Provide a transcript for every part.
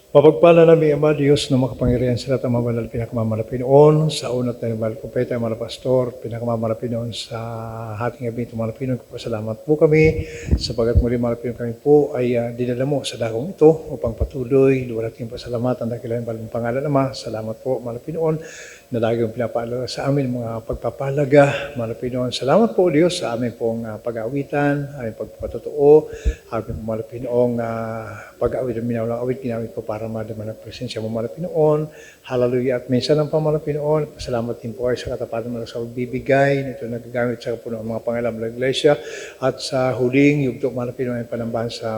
Mapagpala namin, Ama Diyos, na makapangyarihan sa lahat ng mabanal pinakamamalapin noon, sa unat na yung malapupeta, mga pastor, pinakamamalapin noon sa hating gabi, tumalapin noon. Salamat po kami, sapagat muli malapin kami po ay dinala mo sa dakong ito upang patuloy, luwalating pasalamatan dahil ang balang pangalan, Ama. Salamat po, malapin noon, na lagi yung pinapaalaga sa amin, mga pagpapalaga, malapin noon. Salamat po, Diyos, sa amin pong pag-aawitan, aming pagpapatotoo, aming pong malapin noong pag-aawit ng minawlang awit, ginawit po para madaman ang presensya mo malapin noon. Hallelujah. At minsan ang pamalapin noon, pasalamat din po kayo sa katapatan mo sa pagbibigay, nito nagagamit sa puno ng mga pangalam ng Iglesia. At sa huling yugto malapin noon, ay panambahan sa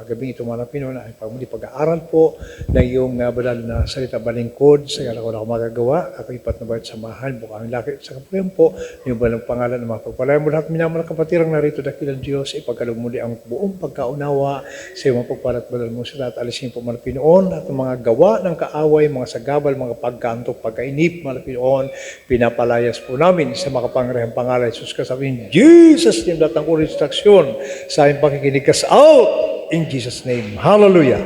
gabing ito malapin noon, ay pagmuli pag-aaral po na iyong banal na salita balingkod, sa gala ko na ako magagawa, kakipat na bayat samahan, bukang lakit sa kapulihan po, yung balang pangalan ng mga pagpalayan mo lahat, minamahal kapatirang narito dakilang Diyos, ipagkalumuli ang buong pagkaunawa sa iyong mapagpalat banal mo sa lahat, alisin po malapin noon, at ang mga gawa ng kaaway, mga sagabal, mga pagkantok, pagkainip, malapin noon, pinapalayas po namin sa makapangyarihang pangalan Jesus kasabihin, Jesus name, lahat ng distraksyon sa aming pakikinig us out in Jesus name. Hallelujah.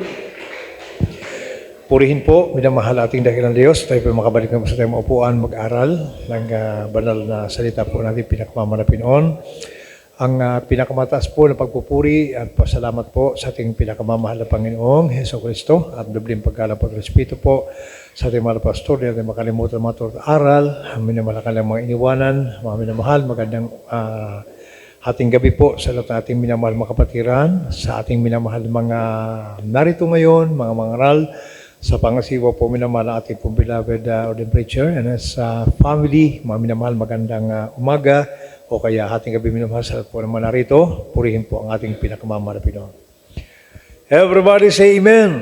Purihin po, minamahal ating dakilang Diyos. Tayo po makabalik naman sa tayong maupuan, mag-aral ng banal na salita po natin, pinakamamalapin noon. Ang pinakamataas po na pagpupuri at pasalamat po sa ating pinakamamahal na Panginoong Heso Kristo at dobling paggalang at respeto po sa ating mga pastor, hindi natin makalimutan mga turot aral, minamahal kanilang mga iniwanan, mga minamahal, magandang ating gabi po sa lahat ng ating minamahal mga kapatiran, sa ating minamahal mga narito ngayon, mga mangaral, sa pangasiwa po minamahal ang ating pong beloved ordained preacher and sa family, mga minamahal, magandang umaga, o kaya ating gabi minamahal sa lahat po naman narito, purihin po ang ating pinakamamahal na Pinoon. Everybody say amen.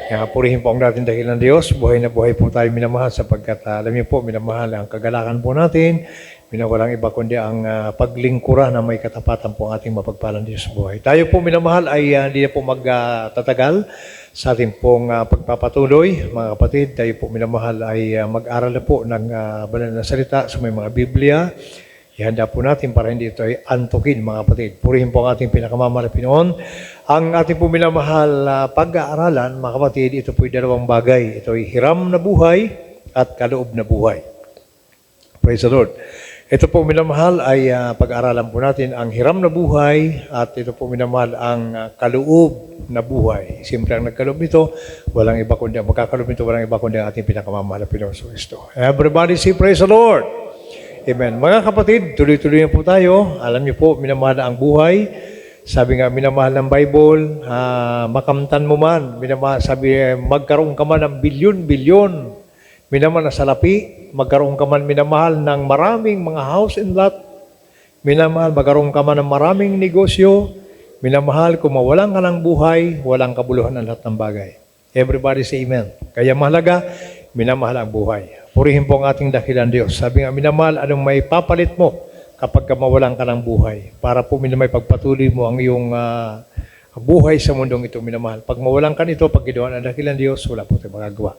Kaya purihin po ang dating dakilan ng Diyos. Buhay na buhay po tayo minamahal sapagkat alam niyo po minamahal ang kagalakan po natin. Walang iba kundi ang paglingkuran na may katapatan po ang ating mapagpalang Diyos sa buhay. Tayo po minamahal ay hindi na po magtatagal sa ating pong pagpapatuloy. Mga kapatid, tayo po minamahal ay mag-aral na po ng banal na salita sa may mga Biblia. Ihanda po natin para hindi ito ay antukin, mga kapatid. Purihin po ang ating pinakamamahal na Pinoon. Ang ating po minamahal pag-aaralan, mga kapatid, ito po ay dalawang bagay. Ito ay hiram na buhay at kaloob na buhay. Praise the Lord. Ito po minamahal ay pag-aaralan po natin ang hiram na buhay at ito po minamahal ang kaloob na buhay. Siyempre ang nagkaloob nito, walang iba kundi, magkakaloob nito, walang iba kundi ang ating pinakamamahal na Pinoon sa Kristo. Everybody say praise the Lord. Amen. Mga kapatid, tuloy-tuloy na po tayo. Alam niyo po, minamahal ang buhay. Sabi nga, minamahal ng Bible, makamtan mo man. Minamahal, sabi, magkaroon ka man ng bilyon-bilyon. Minamahal na salapi, magkaroon ka man minamahal ng maraming mga house and lot. Minamahal, magkaroon ka man ng maraming negosyo. Minamahal, kung mawalan ka ng buhay, walang kabuluhan ang lahat ng bagay. Everybody say amen. Kaya mahalaga, minamahal ang buhay. Purihin po ang ating dakilang Diyos. Sabi nga, minamahal, anong may papalit mo kapag mawalan ka ng buhay? Para po minamay pagpatuloy mo ang iyong buhay sa mundong ito, minamahal. Pag mawalan ka nito, pag ginawa ng dakilang Diyos, wala po tayong magagawa.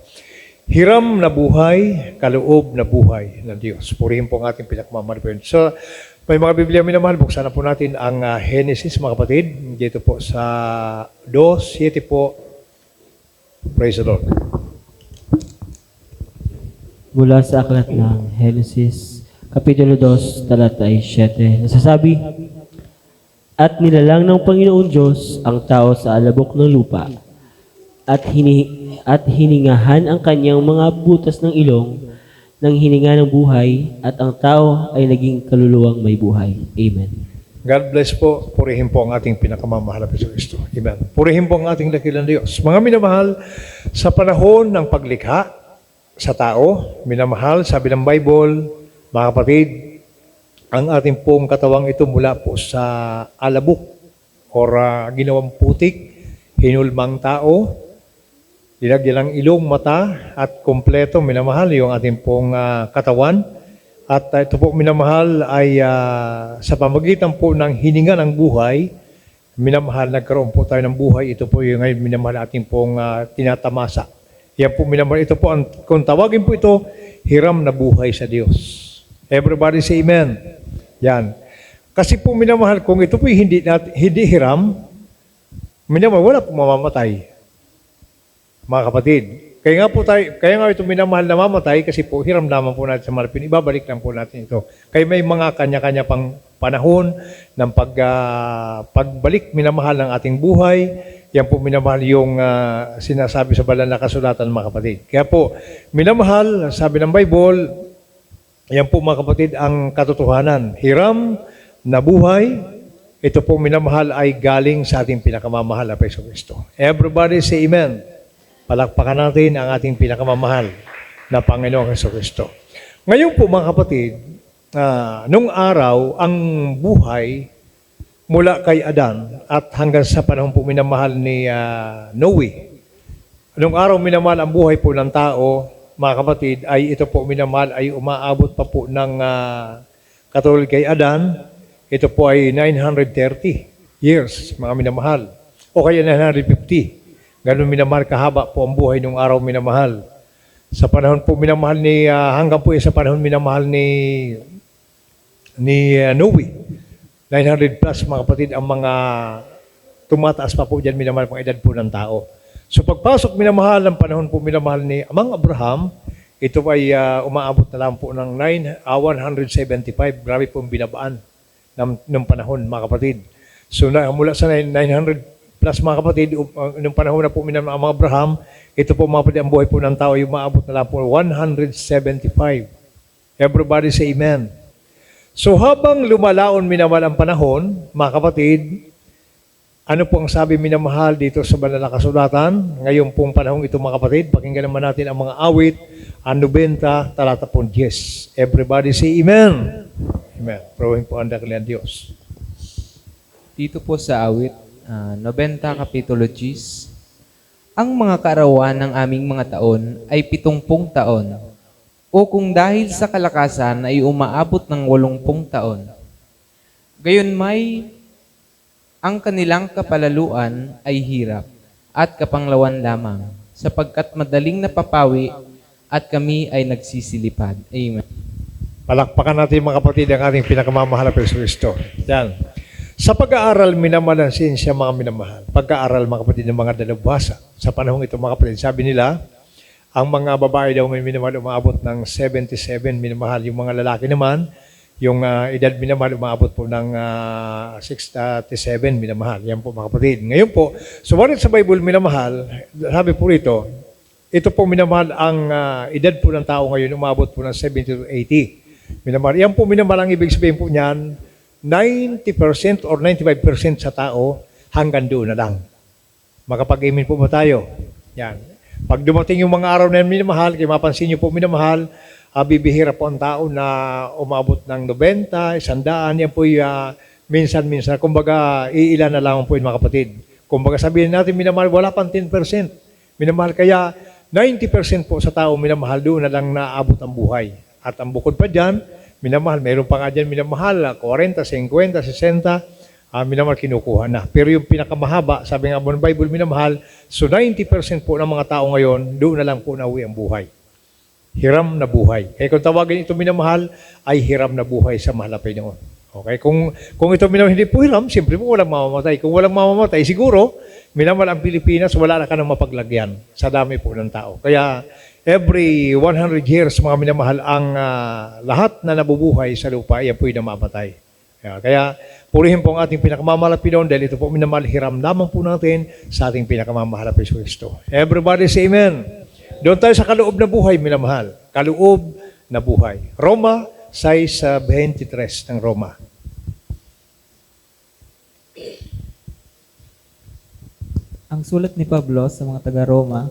Hiram na buhay, kaloob na buhay ng Diyos. Purihin po ang ating pinakamamahal. So, may mga Biblia minamahal, buksan na po natin ang Genesis, mga kapatid. Dito po sa 2:7 po. Praise the Lord. Mula sa aklat ng Genesis, Kapitulo 2, talata 7, nasasabi, at nilalang ng Panginoon Diyos ang tao sa alabok ng lupa, at hiningahan ang kanyang mga butas ng ilong ng hininga ng buhay, at ang tao ay naging kaluluwang may buhay. Amen. God bless po. Purihin po ang ating pinakamamahal na Kristo. Amen. Purihin po ang ating dakilang Diyos. Mga minamahal, sa panahon ng paglikha sa tao, minamahal, sabi ng Bible, mga kapatid, ang ating pong katawang ito mula po sa alabok or ginawang putik, hinulmang tao, dinagyan ng ilong, mata, at kompleto, minamahal, yung ating pong katawan. At ito po, minamahal, ay sa pamagitan po ng hininga ng buhay, minamahal, nagkaroon po tayo ng buhay. Ito po yung ngayon, minamahal, ating pong tinatamasa. Yan po, minamahal, ito po, kung tawagin po ito, hiram na buhay sa Diyos. Everybody say amen. Yan. Kasi po, minamahal, kung ito po hindi hiram, minamahal, wala po mamamatay. mga kapatid. Kaya nga ito minamahal na mamatay kasi po hiram naman po natin sa malapit. Ibabalik lang po natin ito. Kaya may mga kanya-kanya pang panahon ng pagbalik minamahal ng ating buhay. Yan po minamahal yung sinasabi sa banal na kasulatan, mga kapatid. Kaya po, minamahal, sabi ng Bible, yan po mga kapatid ang katotohanan. Hiram na buhay, ito po minamahal ay galing sa ating pinakamamahal na Hesus Kristo. Everybody say amen. Palakpakan natin ang ating pinakamamahal na Panginoong Hesus Kristo. Ngayon po mga kapatid, nung araw, ang buhay mula kay Adan at hanggang sa panahon po minamahal ni Noe. Nung araw minamahal ang buhay po ng tao, mga kapatid, ay ito po minamahal ay umaabot pa po ng katulad kay Adan. Ito po ay 930 years, mga minamahal. O kaya 950. Ganun minamahal kahaba po ang buhay nung araw minamahal. Sa panahon po minamahal hanggang po sa panahon minamahal ni Noe. 900 plus mga kapatid ang mga tumataas pa po dyan minamahal pang edad po ng tao. So pagpasok minamahal ng panahon po minamahal ni Amang Abraham, ito ay umaabot na lang po ng 175. Grabe po ang binabaan ng panahon mga kapatid. So mula sa 900 plus mga kapatid, nung panahon na po minamahal Amang Abraham, ito po mga kapatid ang buhay po ng tao ay umaabot na lang po 175. Everybody say amen. So habang lumalaon minamahal ang panahon, mga kapatid, ano po ang sabi minamahal dito sa banal na kasulatan? Ngayon pong panahon ito mga kapatid, pakinggan naman natin ang mga awit, ang 90, talata po 10. Everybody say amen. Amen. Prohin po ang dakil ng Diyos. Dito po sa awit, 90 Kapitulo 10, ang mga kaarawan ng aming mga taon ay 70 taon, o kung dahil sa kalakasan ay umaabot ng 80 taon. Gayon may, ang kanilang kapalaluan ay hirap at kapanglawan lamang, sapagkat madaling napapawi at kami ay nagsisilipad. Amen. Palakpakan natin mga kapatid ang ating pinakamamahal na Hesus Kristo. Yan. Sa pag-aaral, minamahal ang siyensya mga minamahal. Pag-aaral mga kapatid ng mga dalubhasa. Sa panahong ito mga kapatid, sabi nila, ang mga babae daw may minamahal umaabot ng 77 minamahal. Yung mga lalaki naman, yung edad minamahal umaabot po ng 67 minamahal. Yan po mga kapatid. Ngayon po, subalit sa Bible minamahal, sabi po rito, ito po minamahal ang edad po ng tao ngayon umaabot po ng 70 to 80 minamahal. Yan po minamahal ang ibig sabihin po niyan, 90% or 95% sa tao hanggang doon na lang. Makapag-amen po ba tayo? Yan. Pag dumating yung mga araw na minamahal, kaya mapansin niyo po minamahal, bibihira po ang tao na umabot ng 90, 100, yan po minsan-minsan. Kumbaga, iilan na lang po yung mga kapatid. Kumbaga sabihin natin minamahal, wala pang 10%. Minamahal, kaya 90% po sa tao minamahal, doon na lang naabot ang buhay. At ang bukod pa dyan, minamahal, mayroon pa nga dyan minamahal, 40, 50, 60, minamahal kinukuha na. Pero yung pinakamahaba, sabi nga po ng Bible, minamahal, so 90% po ng mga tao ngayon, doon na lang po nauwi ang buhay. Hiram na buhay. Kaya kung tawagin ito minamahal, ay hiram na buhay sa mahal na Panginoon. Okay? Kung ito minamahal, hindi po hiram, siyempre po walang mamamatay. Kung walang mamamatay, siguro, minamahal ang Pilipinas, wala na ka nang mapaglagyan sa dami po ng tao. Kaya, every 100 years, mga minamahal, ang lahat na nabubuhay sa lupa, yan po'y namamatay. Kaya, purihin po ang ating pinakamamahal na Panginoon dahil ito po minamahal, hiram lamang po natin sa ating pinakamamahal na Hesus Kristo. Everybody say amen. Doon tayo sa kaloob na buhay, minamahal. Kaloob na buhay. Roma 6:23 ng Roma. Ang sulat ni Pablo sa mga taga-Roma,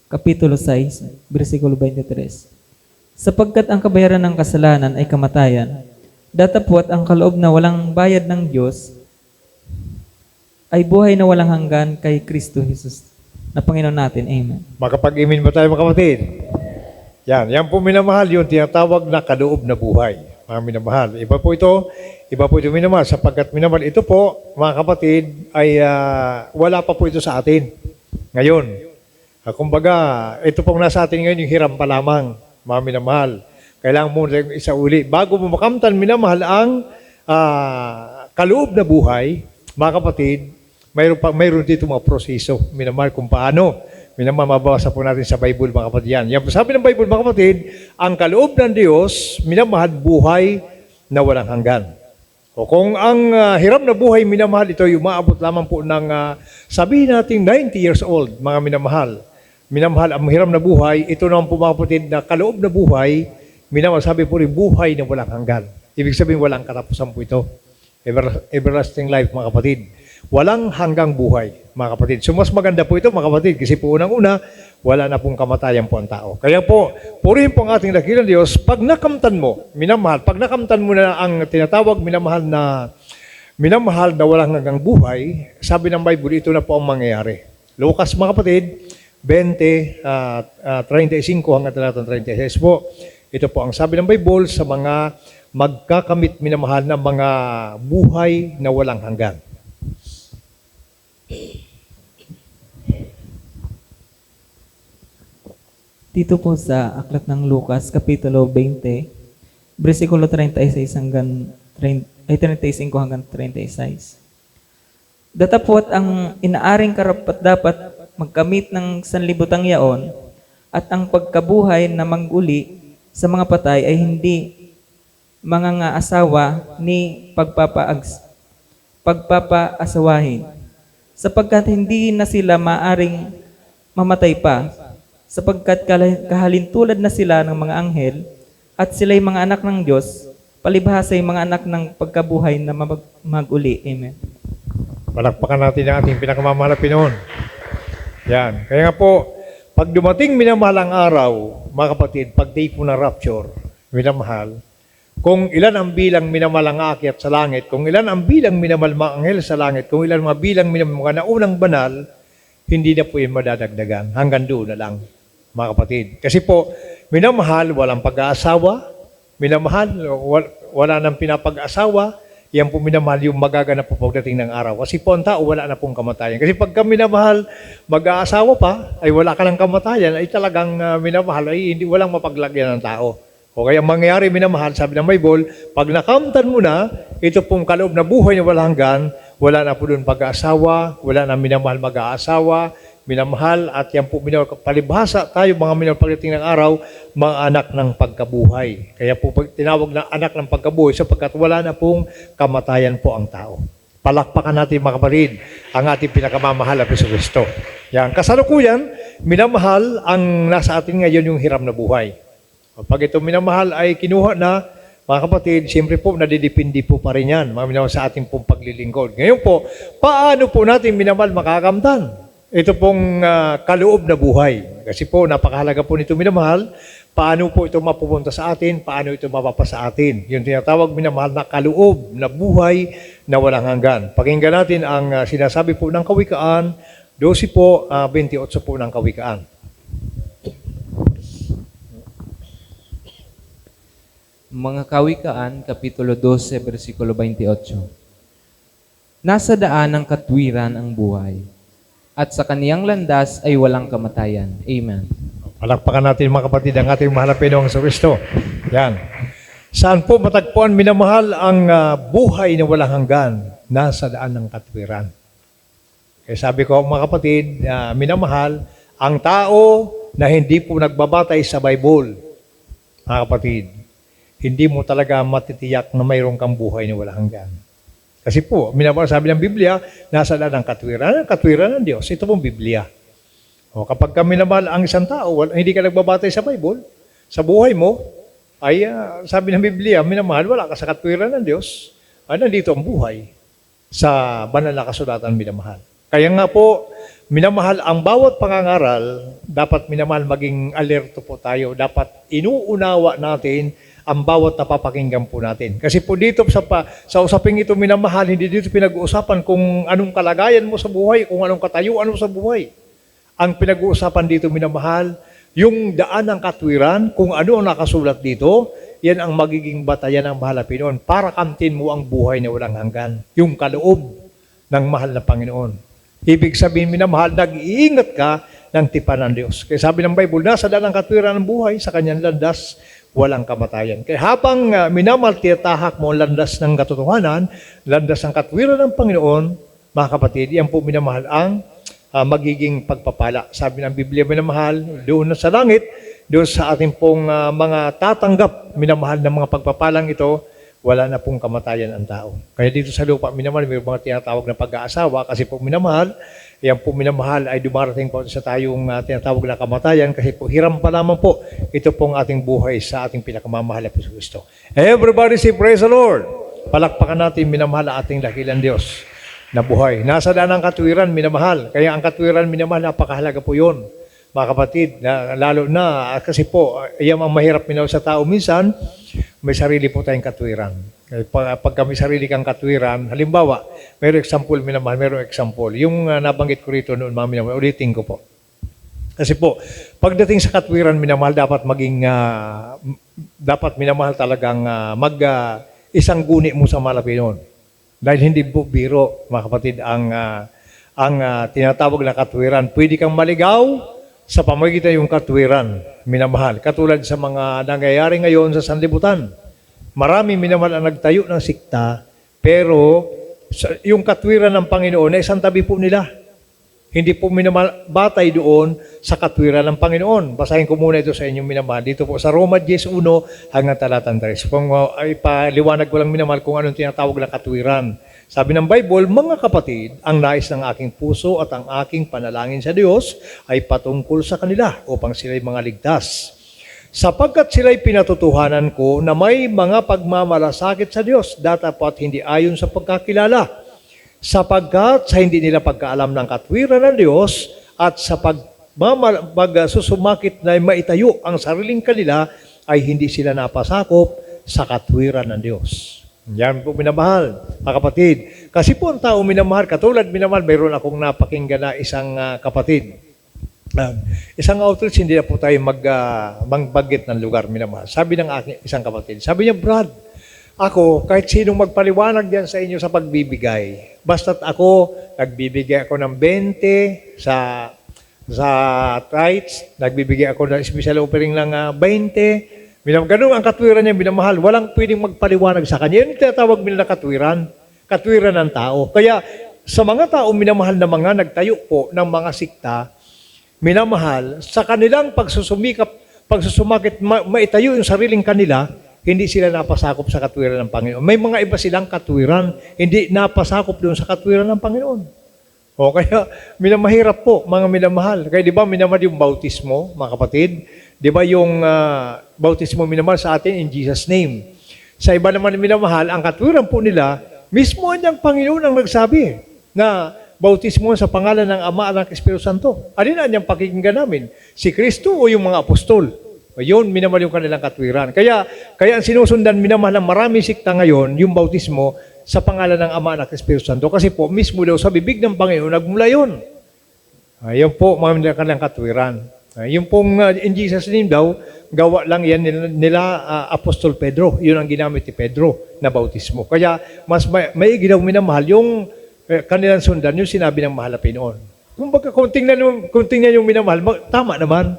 Kapitulo 6, versikulo 23. Sapagkat ang kabayaran ng kasalanan ay kamatayan, datapwat ang kaloob na walang bayad ng Diyos ay buhay na walang hanggan kay Kristo Jesus na Panginoon natin. Amen. Makapag-amen ba tayo mga kapatid? Yan po minamahal, yung tinatawag na kaloob na buhay. Mga minamahal. Iba po ito minamahal, sapagkat minamahal ito po, mga kapatid, ay wala pa po ito sa atin. Ngayon, kumbaga, ito pong nasa atin ngayon, yung hiram pa lamang, mga minamahal. Kailangan mo isa uli. Bago mo makamtan, minamahal ang kaloob na buhay, mga kapatid, mayroon dito mga proseso, minamahal kung paano Mababasa po natin sa Bible, mga kapatid yan. Yan po sabi ng Bible, mga kapatid, ang kaloob ng Diyos, minamahal buhay na walang hanggan. O kung ang hiram na buhay minamahal, ito yung umaabot lamang po ng sabihin natin 90 years old, mga minamahal. Minamahal ang hiram na buhay, ito naman po mga kapatid na kaloob na buhay, minamahal sabi po rin buhay na walang hanggan. Ibig sabihin walang katapusan po ito. Everlasting life, mga kapatid. Walang hanggang buhay, mga kapatid. So mas maganda po ito, mga kapatid, kasi po unang-una, wala na pong kamatayan po ang tao. Kaya po, purihin po ang ating dakilang Diyos, pag nakamtan mo, minamahal, pag nakamtan mo na ang tinatawag minamahal na walang hanggang buhay, sabi ng Bible, ito na po ang mangyayari. Lucas, mga kapatid, 20, 35 hanggang talatang 36 po. Ito po ang sabi ng Bible sa mga magkakamit minamahal na mga buhay na walang hanggan. Dito po sa Aklat ng Lucas, Kapitulo 20, versikulo 36 hanggang 35 hanggang 36. Datapwat ang inaaring karapat-dapat magkamit ng sanlibutang yaon at ang pagkabuhay na manguli sa mga patay ay hindi mga nga asawa ni pagpapaasawahin, sapagkat hindi na sila maaring mamatay pa, sapagkat kahalintulad na sila ng mga anghel at sila'y mga anak ng Diyos, palibhasa'y mga anak ng pagkabuhay na maguli. Amen. Palakpakan natin ang ating pinakamamahal na Pinoon. Yan. Kaya nga po, pag dumating minamahal ang araw, mga kapatid, pag day po ng rapture, minamahal, kung ilan ang bilang minamahal ang aakyat sa langit, kung ilan ang bilang minamahal mga anghel sa langit, kung ilan mga bilang minamahal mga naunang banal, hindi na po yun madadagdagan. Hanggang doon na lang, mga kapatid. Kasi po, minamahal, walang pag-aasawa, minamahal, wala nang pinapag-asawa, yan po minamahal yung magaganap po pagdating ng araw. Kasi po ang tao, wala na pong kamatayan. Kasi pagka minamahal, mag-aasawa pa, ay wala ka ng kamatayan, ay talagang minamahal, ay hindi, walang mapaglagyan ng tao. O kaya mangyayari minamahal, sabi ng Bible, pag nakamtan mo na, ito pong kaloob na buhay na walang hanggan, wala na po doon pag-aasawa, wala na minamahal mag-aasawa, minamahal, at yan po minamahal, palibhasa tayo mga minamahal pagdating ng araw, mga anak ng pagkabuhay. Kaya po tinawag na anak ng pagkabuhay sapagkat wala na pong kamatayan po ang tao. Palakpakan natin mga kapatid, ang ating pinakamamahal na Kristo. Yan, kasalukuyan, minamahal ang nasa atin ngayon yung hiram na buhay. Pag ito minamahal ay kinuha na, mga kapatid, siyempre po, nadidipindi po pa rin yan, mga minamahal sa ating pong paglilingkod. Ngayon po, paano po natin minamahal makakamtan? Ito pong kaloob na buhay. Kasi po, napakahalaga po nito minamahal. Paano po ito mapupunta sa atin? Paano ito mapapasa atin? Yung tinatawag minamahal na kaloob na buhay na walang hanggan. Pakinggan natin ang sinasabi po ng Kawikaan, 12 po, 28 po ng Kawikaan. Mga Kawikaan, Kapitulo 12, versikulo 28. Nasa daan ng katwiran ang buhay, at sa kaniyang landas ay walang kamatayan. Amen. Palakpakan natin mga kapatid ang ating mahal na Pinoong Kristo. Yan. Saan po matagpuan minamahal ang buhay na walang hanggan? Nasa daan ng katwiran. Kaya sabi ko mga kapatid, minamahal ang tao na hindi po nagbabatay sa Bible. Mga kapatid, hindi mo talaga matitiyak na mayroon kang buhay na walang hanggan. Kasi po, minamahal sabi ng Biblia, nasa daan ng katwiran. Ang katwiran ng Diyos, ito pong Biblia. O, kapag ka minamahal ang isang tao, hindi ka nagbabatay sa Bible, sa buhay mo, ay sabi ng Biblia, minamahal, wala ka sa katwiran ng Diyos, ay nandito ang buhay sa banal na kasulatan minamahal. Kaya nga po, minamahal ang bawat pangangaral, dapat minamahal maging alerto po tayo, dapat inuunawa natin ang bawat napapakinggan po natin. Kasi po dito sa usaping ito minamahal, hindi dito pinag-uusapan kung anong kalagayan mo sa buhay, kung anong katayuan mo sa buhay. Ang pinag-uusapan dito minamahal, yung daan ng katwiran, kung ano ang nakasulat dito, yan ang magiging batayan ng mahal na Pinoon para kamtin mo ang buhay na walang hanggan. Yung kaloob ng mahal na Panginoon. Ibig sabihin minamahal, nag-iingat ka ng tipan ng Diyos. Kaya sabi ng Bible, nasa daan ng katwiran ng buhay, sa kanyang landas, walang kamatayan. Kaya habang minamahal, tiyatahak mo ang landas ng katotohanan, landas ng katwiran ng Panginoon, mga kapatid, yan po minamahal ang magiging pagpapala. Sabi ng Biblia, minamahal, doon na sa langit, doon sa ating pong mga tatanggap, minamahal ng mga pagpapalang ito, wala na pong kamatayan ang tao. Kaya dito sa lupa, minamahal, may mga tinatawag na pag-aasawa kasi po minamahal, yan po minamahal ay dumarating po sa tayong tinatawag na kamatayan kasi po hiram pa lamang po ito pong ating buhay sa ating pinakamamahal na Kristo. Everybody say praise the Lord. Palakpakan natin minamahal ang ating dakilang Diyos na buhay. Nasa daan ng katwiran, minamahal. Kaya ang katwiran, minamahal, napakahalaga po yun. Mga kapatid, lalo na kasi po, yan ang mahirap minaw sa tao. Minsan, may sarili po tayong katwiran. Pag kami sarili kang katwiran, halimbawa, mayroong example, minamahal, mayroong example. Yung nabanggit ko rito noon, mga minamahal, ulitin ko po. Kasi po, pagdating sa katwiran, minamahal, dapat maging, dapat minamahal talagang isang guni mo sa malapinon. Dahil hindi po biro, mga kapatid, ang tinatawag na katwiran. Pwede kang maligaw sa pamagitan yung katwiran, minamahal. Katulad sa mga nangyayari ngayon sa sanlibutan. Marami minamahal ang nagtayo ng sikta, pero yung katwiran ng Panginoon ay isang tabi po nila. Hindi po minamahal batay doon sa katwiran ng Panginoon. Basahin ko muna ito sa inyong minamahal. Dito po sa Roma 10:1 hanggang talatang 3. Kung ipaliwanag ko lang minamahal kung anong tinatawag na katwiran. Sabi ng Bible, mga kapatid, ang nais ng aking puso at ang aking panalangin sa Diyos ay patungkol sa kanila upang sila'y mga ligtas. Sapagkat sila'y pinatutuhanan ko na may mga pagmamalasakit sa Diyos, datapat hindi ayon sa pagkakilala. Sapagkat sa hindi nila pagkaalam ng katwiran ng Diyos at sa pagsusumakit na maitayo ang sariling kanila ay hindi sila napasakop sa katwiran ng Diyos. Yan po minamahal, mga kapatid. Kasi po ang tao minamahal, katulad minamahal, mayroon akong napakinggan na isang kapatid. Isang outreach, hindi na po tayo magbanggit ng lugar, minamahal. Sabi ng aking isang kapatid, sabi niya, Brad, ako, kahit sinong magpaliwanag diyan sa inyo sa pagbibigay, basta't ako, nagbibigay ako ng 20 sa tithes, nagbibigay ako ng special offering ng 20, ganun ang katwiran niya, minamahal. Walang pwedeng magpaliwanag sa kanya. Yan yung tinatawag nila na katwiran. Katwiran ng tao. Kaya sa mga tao minamahal na mga nagtayo po ng mga sikta, minamahal, sa kanilang pagsusumakit, maitayo yung sariling kanila, hindi sila napasakop sa katwiran ng Panginoon. May mga iba silang katwiran, hindi napasakop doon sa katwiran ng Panginoon. O kaya, minamahirap po, mga minamahal. Kaya di ba minamahal yung bautismo, mga kapatid? Di ba yung bautismo minamahal sa atin in Jesus' name? Sa iba naman minamahal, ang katwiran po nila, mismo ang Panginoon ang nagsabi na bautismo sa pangalan ng Ama at ng Espiritu Santo. Alin ang niyang pakikinggan namin? Si Kristo o yung mga apostol? O yun, minamahal yung kanilang katwiran. Kaya ang sinusundan minamahal ng maraming sikta ngayon, yung bautismo, sa pangalan ng Ama at Espiritu Santo. Kasi po, mismo daw sa bibig ng Panginoon, nagmula yun. Ayun po, mga kanilang katwiran. Yung pong in Jesus' name daw, gawa lang yan nila Apostol Pedro. Yun ang ginamit ni Pedro na bautismo. Kaya, mas may ginaw minamahal yung kanilang sundan, yung sinabi ng mahal na Pinoon. Kung tingnan yung minamahal, tama naman,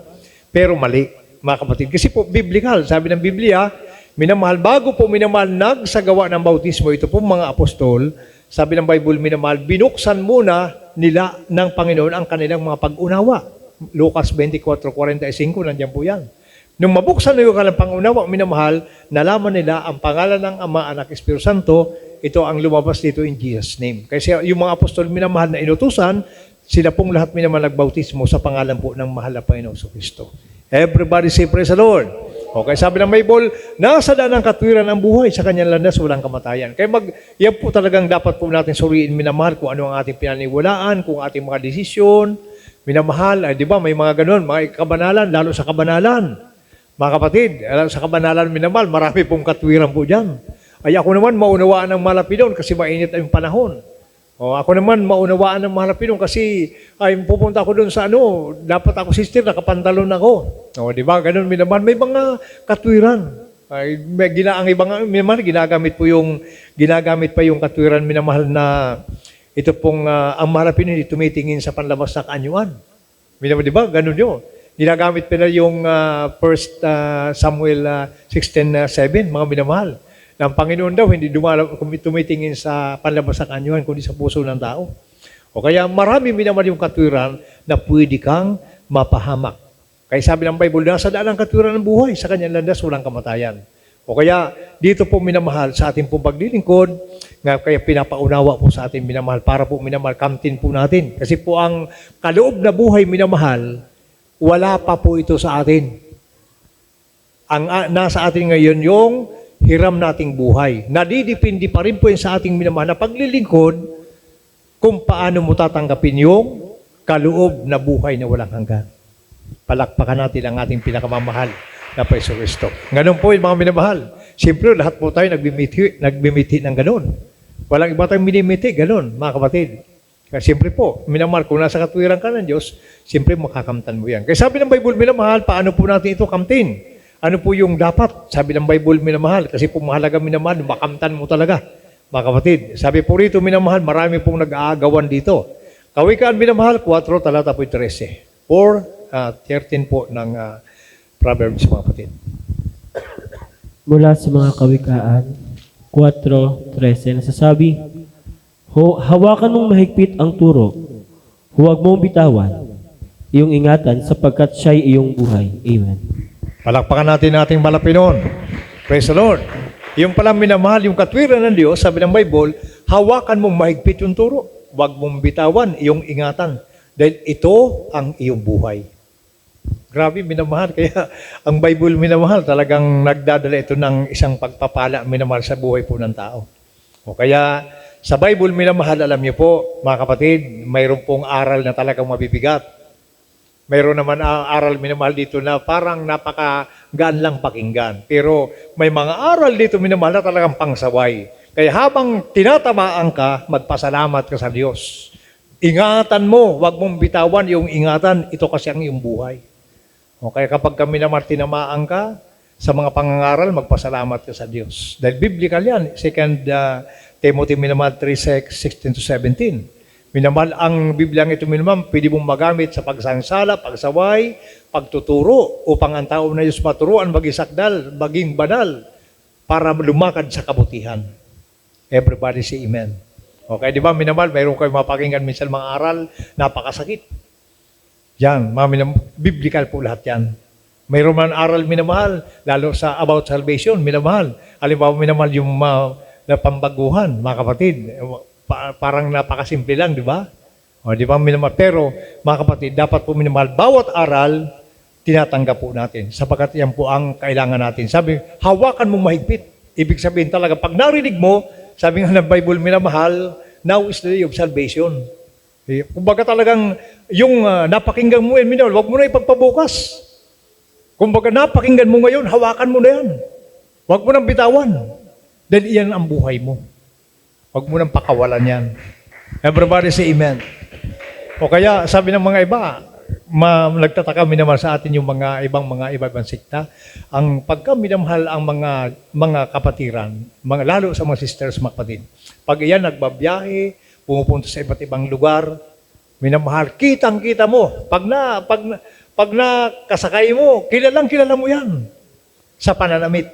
pero mali, mga kapatid. Kasi po, biblical, sabi ng Biblia, minamahal, bago po minamahal nagsagawa ng bautismo, ito po mga apostol, sabi ng Bible, minamahal, binuksan muna nila ng Panginoon ang kanilang mga pag-unawa. Lucas 24:45, nandiyan po yan. Nung mabuksan na yung kanilang pag-unawa, minamahal, nalaman nila ang pangalan ng Ama, Anak, Espiritu Santo, ito ang lumabas dito in Jesus' name. Kasi yung mga apostol minamahal na inutusan, sila pong lahat minamahal nagbautismo sa pangalan po ng mahal na Panginoon Kristo. Everybody say praise the Lord. Okay, sabi ng Bible, nasa daan ng katwiran ang buhay, sa kanyang landas walang kamatayan. Kaya yan po talagang dapat po natin suriin, minamahal, kung ano ang ating pinaniwalaan, kung ating mga desisyon, minamahal, di ba, may mga ganun, mga kabanalan, lalo sa kabanalan. Mga kapatid, sa kabanalan minamahal, marami pong katwiran po dyan. Ay ako naman, maunawaan ng malapidon kasi mainit ang panahon. O ako naman, maunawaan ng malapidon kasi ay pupunta ako doon sa dapat ako sister, nakapantalon ako. O di ba, ganun minamahal, may mga katwiran. Ay ang ibang minamahal, ginagamit pa yung katwiran minamahal na ito pong ang malapidon tumitingin sa panlabas na kaanyuan. Minamahal, di ba, ganun yun. Ginagamit pa na yung 1 Samuel 16:7, mga minamahal. Ang Panginoon daw, hindi tumitingin sa panlabas sa kanyuan, kundi sa puso ng tao. O kaya marami minamahal yung katwiran na pwede kang mapahamak. Kaya sabi ng Bible, nasa daan ang katwiran ng buhay, sa kanyang landas walang kamatayan. O kaya dito po minamahal sa ating pong paglilingkod, nga kaya pinapaunawa po sa ating minamahal para po minamahal, kamtin po natin. Kasi po ang kaloob na buhay minamahal, wala pa po ito sa atin. Ang nasa atin ngayon yung hiram nating buhay. Nadidipindi pa rin po yun sa ating minamahal na paglilingkod kung paano mo tatanggapin yung kaloob na buhay na walang hanggan. Palakpakan natin ang ating pinakamamahal na Paiso Kristo. Ganun po yung mga minamahal. Siyempre, lahat po tayo nagbimiti ng ganun. Walang iba tayong minimiti, ganun, mga kapatid. Kaya siyempre po, minamahal, kung nasa katwiran ka ng Diyos, siyempre makakamtan mo yan. Kaya sabi ng Bible, minamahal, paano po natin ito kamtin? Ano po yung dapat? Sabi ng Bible, minamahal, kasi po mahalaga minamahal, makamtan mo talaga, mga kapatid. Sabi po rito, minamahal, marami pong nag-aagawan dito. Kawikaan, minamahal, 4, talata po 13. 13 po ng Proverbs, mga kapatid. Mula sa mga kawikaan, 4:13, nasasabi, hawakan mong mahigpit ang turo, huwag mong bitawan, iyong ingatan sapagkat siya'y iyong buhay. Amen. Palakpakan natin ating malapinon. Praise the Lord. Yung pala minamahal, yung katwiran ng Diyos, sabi ng Bible, hawakan mong mahigpit yung turo, huwag mong bitawan, iyong ingatan, dahil ito ang iyong buhay. Grabe, minamahal. Kaya ang Bible minamahal, talagang nagdadala ito ng isang pagpapala minamahal sa buhay po ng tao. O kaya sa Bible minamahal, alam niyo po, mga kapatid, mayroon pong aral na talagang mabibigat. Mayroon naman aral minamahal dito na parang napakagaan lang pakinggan. Pero may mga aral dito minamahal na talagang pangsaway. Kaya habang tinatamaan ka, magpasalamat ka sa Diyos. Ingatan mo, wag mong bitawan yung ingatan, ito kasi ang iyong buhay. Okay, kapag kami naman tinamaan ka sa mga pangangaral, magpasalamat ka sa Diyos. Dahil biblical yan, 2 Timothy minamahal 3:16-17. Minamahal ang Biblia ito minamahal, pwede mong magamit sa pagsansala, pagsaway, pagtuturo, upang ang tao na Diyos maturuan, maging sakdal, maging banal, para lumakad sa kabutihan. Everybody say amen. Okay, di ba minamahal, mayroon kayo mapakinggan minsan mga aral, napakasakit. Yan, biblical po lahat yan. Mayroon man aral minamahal, lalo sa about salvation, minamahal. Halimbawa minamahal yung na pambaguhan, mga kapatid. Parang napakasimple lang, di ba? O, di ba minamahal? Pero, mga kapatid, dapat po minamahal, bawat aral, tinatanggap po natin. Sapagkat yan po ang kailangan natin. Sabi, hawakan mong mahigpit. Ibig sabihin talaga, pag narinig mo, sabi nga ng Bible, minamahal, now is the day of salvation. Kumbaga talagang yung napakinggan mo yan, minamahal, huwag mo na ipagpabukas. Kumbaga napakinggan mo ngayon, hawakan mo na yan. Huwag mo nang bitawan. Dahil iyan ang buhay mo. Huwag mo nang pakawalan yan. Everybody say amen. O kaya sabi ng mga iba, nagtataka minamahal sa atin yung mga ibang sikta, ang pagka minamahal ang mga kapatiran, lalo sa mga sisters, mga kapatid, pag iyan nagbabiyahe, pumupunta sa iba't ibang lugar, minamahal, kitang-kita mo. Pag nakasakay mo, kilala mo yan sa pananamit.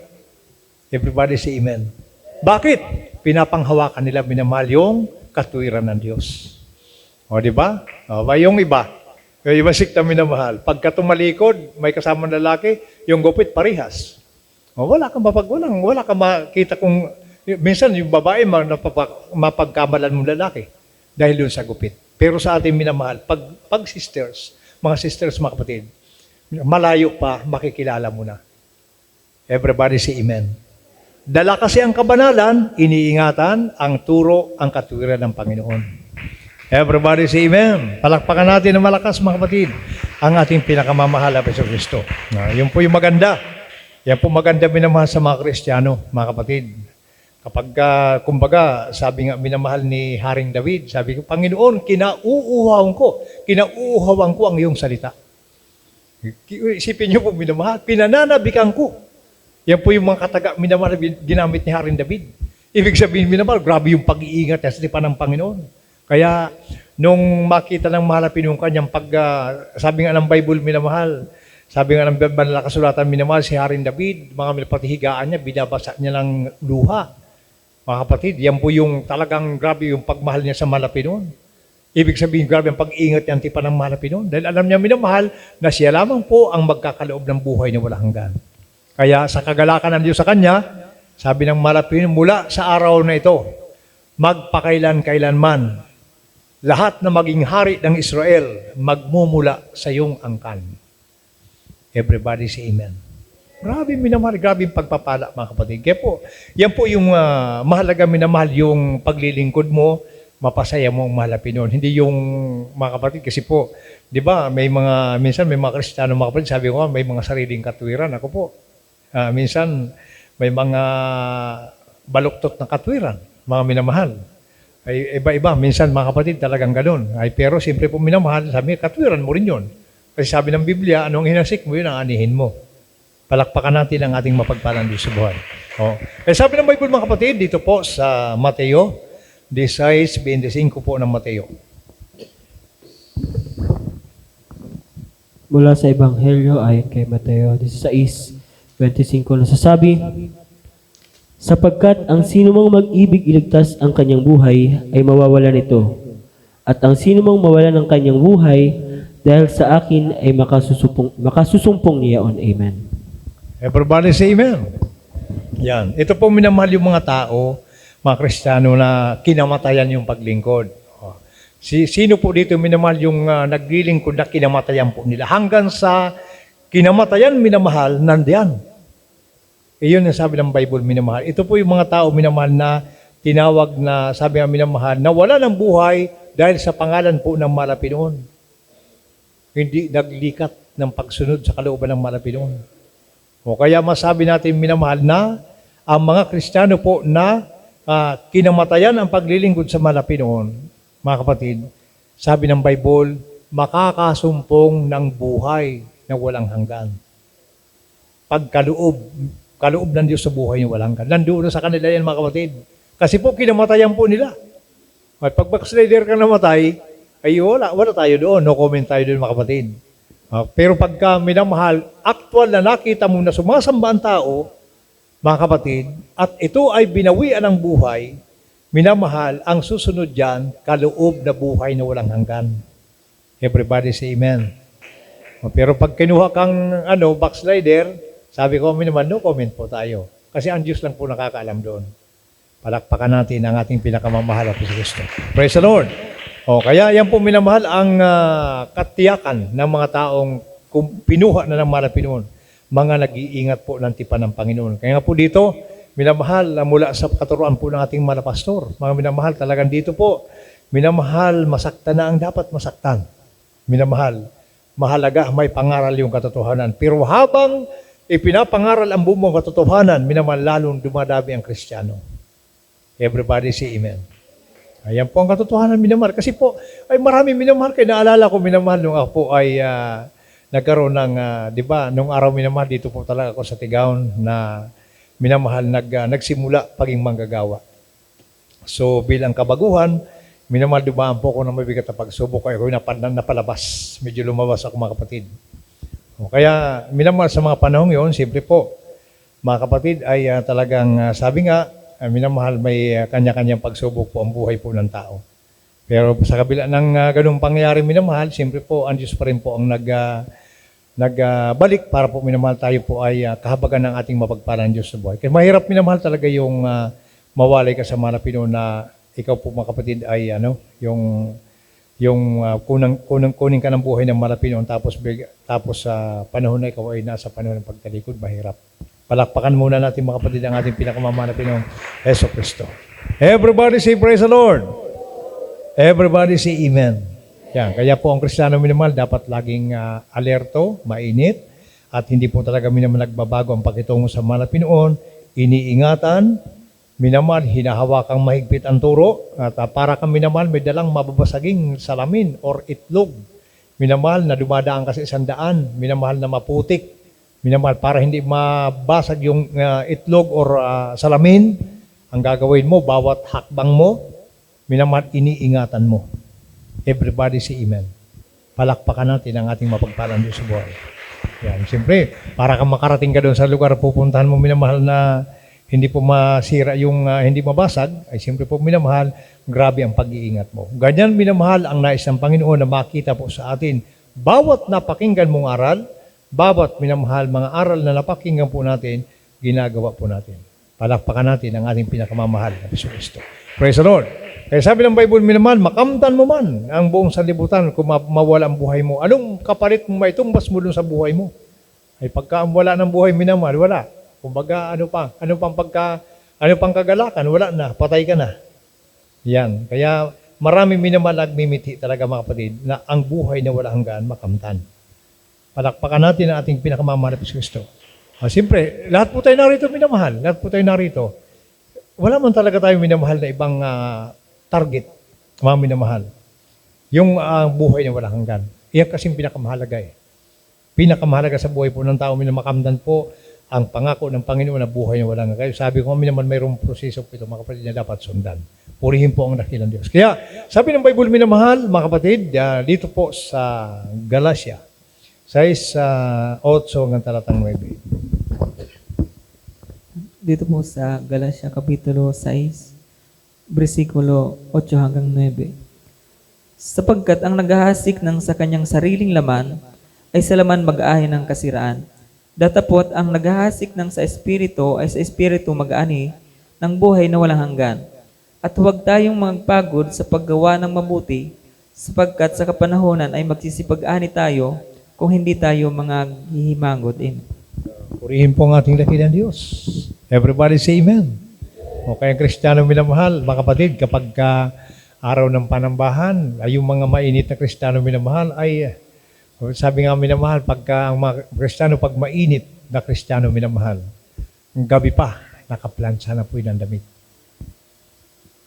Everybody say amen. Bakit? Pinapanghawakan nila minamahal yung katwiran ng Diyos. O, di ba? O, yung iba sikta minamahal. Pagka tumalikod, may kasamang lalaki, yung gupit parihas. O, wala kang makita kung minsan yung babae mapagkamalan mong lalaki dahil doon sa gupit. Pero sa ating minamahal, pag sisters, mga kapatid, malayo pa, makikilala mo na. Everybody say amen. Dala kasi ang kabanalan, iniingatan ang turo, ang katwiran ng Panginoon. Everybody say amen. Palakpakan natin ng malakas, mga kapatid, ang ating pinakamamahal na Paiso Kristo. Yun po yung maganda. Yan po maganda minamahal sa mga Kristiyano, mga kapatid. Kapag, kumbaga, sabi nga minamahal ni Haring David, sabi ko, Panginoon, kinauuhawan ko ang iyong salita. Isipin niyo po minamahal, pinananabikan ko. Yan po yung mga kataga minamahal ginamit ni Haring David. Ibig sabihin minamahal, grabe yung pag-iingat sa tipan ng Panginoon. Kaya, nung makita ng mahalapin yung kanyang sabi nga ng Bible minamahal, sabi nga ng banal na kasulatan minamahal, si Haring David, mga patihigaan niya, binabasa niya ng luha. Mga kapatid, yan po yung talagang grabe yung pagmahal niya sa malapinon. Ibig sabihin, grabe ang pag-iingat niya ang tipan ng mahal na Pinoon. Dahil alam niya minamahal na siya lamang po ang magkakaloob ng buhay na walang hanggan. Kaya sa kagalakan ng Diyos sa kanya, sabi ng mahal na Pinoon, mula sa araw na ito, magpakailan-kailanman, lahat na maging hari ng Israel, magmumula sa iyong angkan. Everybody say amen. Grabe minamahal, grabe yung pagpapala mga kapatid. Kaya po, yan po yung mahalaga minamahal yung paglilingkod mo, mapasaya mo ang mahal na Pinoon. Hindi yung mga kapatid, kasi po, di ba, minsan may mga Kristiyano mga kapatid, sabi ko may mga sariling katwiran. Ako po, minsan may mga baluktot na katwiran, mga minamahal. Ay, iba-iba, minsan mga kapatid talagang ganun. Ay, pero siyempre po minamahal, sabi, katwiran mo rin yun. Kasi sabi ng Biblia, anong hinasik mo yun, ang anihin mo. Palakpakan natin ang ating mapagpalang Diyos sa buhay. Oh. Eh, sabi ng Bible mga kapatid, dito po sa Mateo 16:25 po ng Mateo. Mula sa Ebanghelyo ayon kay Mateo 16:25 nasasabi, sapagkat ang sinumang mag-ibig iligtas ang kanyang buhay ay mawawalan nito, at ang sinumang mawalan ng kanyang buhay dahil sa akin ay makasusumpong niyaon. Amen. Everybody say amen. Yan. Ito po minamahal yung mga tao, mga Kristiyano na kinamatayan yung paglingkod. Oh. Sino po dito minamahal yung naglilingkod na kinamatayan po nila? Hanggang sa kinamatayan minamahal, nandiyan. Iyon ang sabi ng Bible minamahal. Ito po yung mga tao minamahal na tinawag na sabi ng minamahal na wala ng buhay dahil sa pangalan po ng mahal na Pinoon. Hindi naglikat ng pagsunod sa kalooban ng mahal na Pinoon. O kaya masabi natin minamahal na ang mga Kristiyano po na kinamatayan ang paglilingkod sa mahal na Pinoon, mga kapatid, sabi ng Bible, makakasumpong ng buhay na walang hanggan. Kaloob ng Diyos sa buhay na walang hanggan. Nandoon sa kanila yan mga kapatid. Kasi po kinamatayan po nila. At pag backslider ka namatay, ay wala tayo doon. No comment tayo doon mga kapatid. Pero pagka minamahal, actual na nakita mo na sumasamba ang tao, mga kapatid, at ito ay binawian ng buhay, minamahal, ang susunod dyan, kaloob na buhay na walang hanggan. Everybody say amen. Pero pag kinuha kang backslider, sabi ko naman, no comment po tayo. Kasi ang Diyos lang po nakakaalam doon. Palakpakan natin ang ating pinakamamahal na Kristo. Praise the Lord. Kaya yan po minamahal ang katiyakan ng mga taong pinuha na ng mahal na Pinoon. Mga nag-iingat po ng tipan ng Panginoon. Kaya nga po dito, minamahal mula sa katuruan po ng ating mga pastor. Mga minamahal talagang dito po, minamahal masaktan na ang dapat masaktan. Minamahal, mahalaga may pangaral yung katotohanan. Pero habang ipinapangaral ang buong katotohanan, minamahal lalong dumadami ang Kristiyano. Everybody say amen. Ayan po ang katotohanan minamahal. Kasi po, ay marami minamahal. Kaya naalala ko minamahal nung ako po ay nagkaroon ng, di ba, nung araw minamahal, dito po talaga ako sa Tigaon na minamahal, nagsimula paging manggagawa. So bilang kabaguhan, minamahal dumaan po ako ng mabigat na pagsubok. Kaya ako napalabas. Medyo lumabas ako mga kapatid. Kaya minamahal sa mga panahon yun, siyempre po, mga kapatid ay talagang sabi nga, minamahal may kanya-kanyang pagsubok po ang buhay po ng tao. Pero sa kabila ng ganung pangyayari minamahal, siyempre po ang Diyos pa rin po ang nagbalik para po minamahal tayo po ay kahabagan ng ating mapagpalang Diyos sa buhay. Kaya mahirap minamahal talaga yung mawalay ka sa mahal na Pinoon na ikaw po mga kapatid ay kunin ka ng buhay ng mahal na Pinoon tapos sa panahon na ikaw ay nasa panahon ng pagtalikod, mahirap. Palakpakan muna natin mga kapatid ang ating pinakamamahal na Pinoong Hesus Kristo. Everybody say praise the Lord. Everybody say amen. Yan. Kaya po ang Kristiyano minamahal dapat laging alerto, mainit, at hindi po talaga minamahal nagbabago ang pakitungo sa mahal na Pinoon. Iniingatan, minamahal, hinahawakang mahigpit ang turo, at para kang minamahal may dalang mababasaging salamin or itlog. Minamahal na dumadaan kasi 100, minamahal na maputik. Minamahal, para hindi mabasag yung itlog or salamin, ang gagawin mo, bawat hakbang mo, minamahal, iniingatan mo. Everybody say amen. Palakpakan natin ang ating mapagpalang Diyos sa buhay. Yan, siyempre, para kang makarating ka doon sa lugar pupuntahan mo, minamahal na hindi po masira yung hindi mabasag, ay siyempre po minamahal, grabe ang pag-iingat mo. Ganyan minamahal ang nais ng Panginoon na makita po sa atin. Bawat napakinggan mong aral, bawat minamahal mga aral na napakinggan po natin, ginagawa po natin. Palakpakan natin ang ating pinakamamahal na Kristo. Praise the Lord. Kaya sabi ng Bible, minamahal, makamtan mo man ang buong sanlibutan kung mawala ang buhay mo. Anong kapalit mo maitumbas mo dun sa buhay mo? Ay pagka wala ng buhay, minamahal, wala. Kumbaga, ano pang kagalakan, wala na, patay ka na. Yan. Kaya marami minamahal nagmimiti talaga mga kapatid na ang buhay na wala hanggan makamtan. Palakpakan natin ang ating pinakamamahal na Kristo. Siyempre, lahat po tayo narito minamahal. Lahat po tayo narito. Wala man talaga tayo minamahal na ibang target, mga minamahal. Yung buhay na wala hanggan. Iyan kasing pinakamahalaga eh. Pinakamahalaga sa buhay po ng tao, minamakamdan po ang pangako ng Panginoon na buhay na walang hanggan. Sabi ko, naman mayroong proseso po ito, mga kapatid, na dapat sundan. Purihin po ang dakilang Diyos. Kaya, sabi ng Bible, minamahal, mga kapatid, dito po sa Galatia, 6:8 hanggang talatang 9. Dito po sa Galatia Kapitulo 6, versikulo 8 hanggang 9. Sapagkat ang naghahasik ng sa kanyang sariling laman ay sa laman mag-aani ng kasiraan. Datapot ang naghahasik ng sa espiritu ay sa espiritu mag-aani ng buhay na walang hanggan. At huwag tayong magpagod sa paggawa ng mabuti, sapagkat sa kapanahonan ay magsisipag-ani tayo kung hindi tayo mga hihimangod. Purihin po ang ating dakilang Diyos. Everybody say amen. O kaya Kristiyano minamahal, mga kapatid, kapag araw ng panambahan, ay yung mga mainit na Kristiyano minamahal, ay sabi nga minamahal, pagka ang mga Kristiyano, pag mainit na Kristiyano minamahal, ang gabi pa, nakaplansya na po yun ang damit.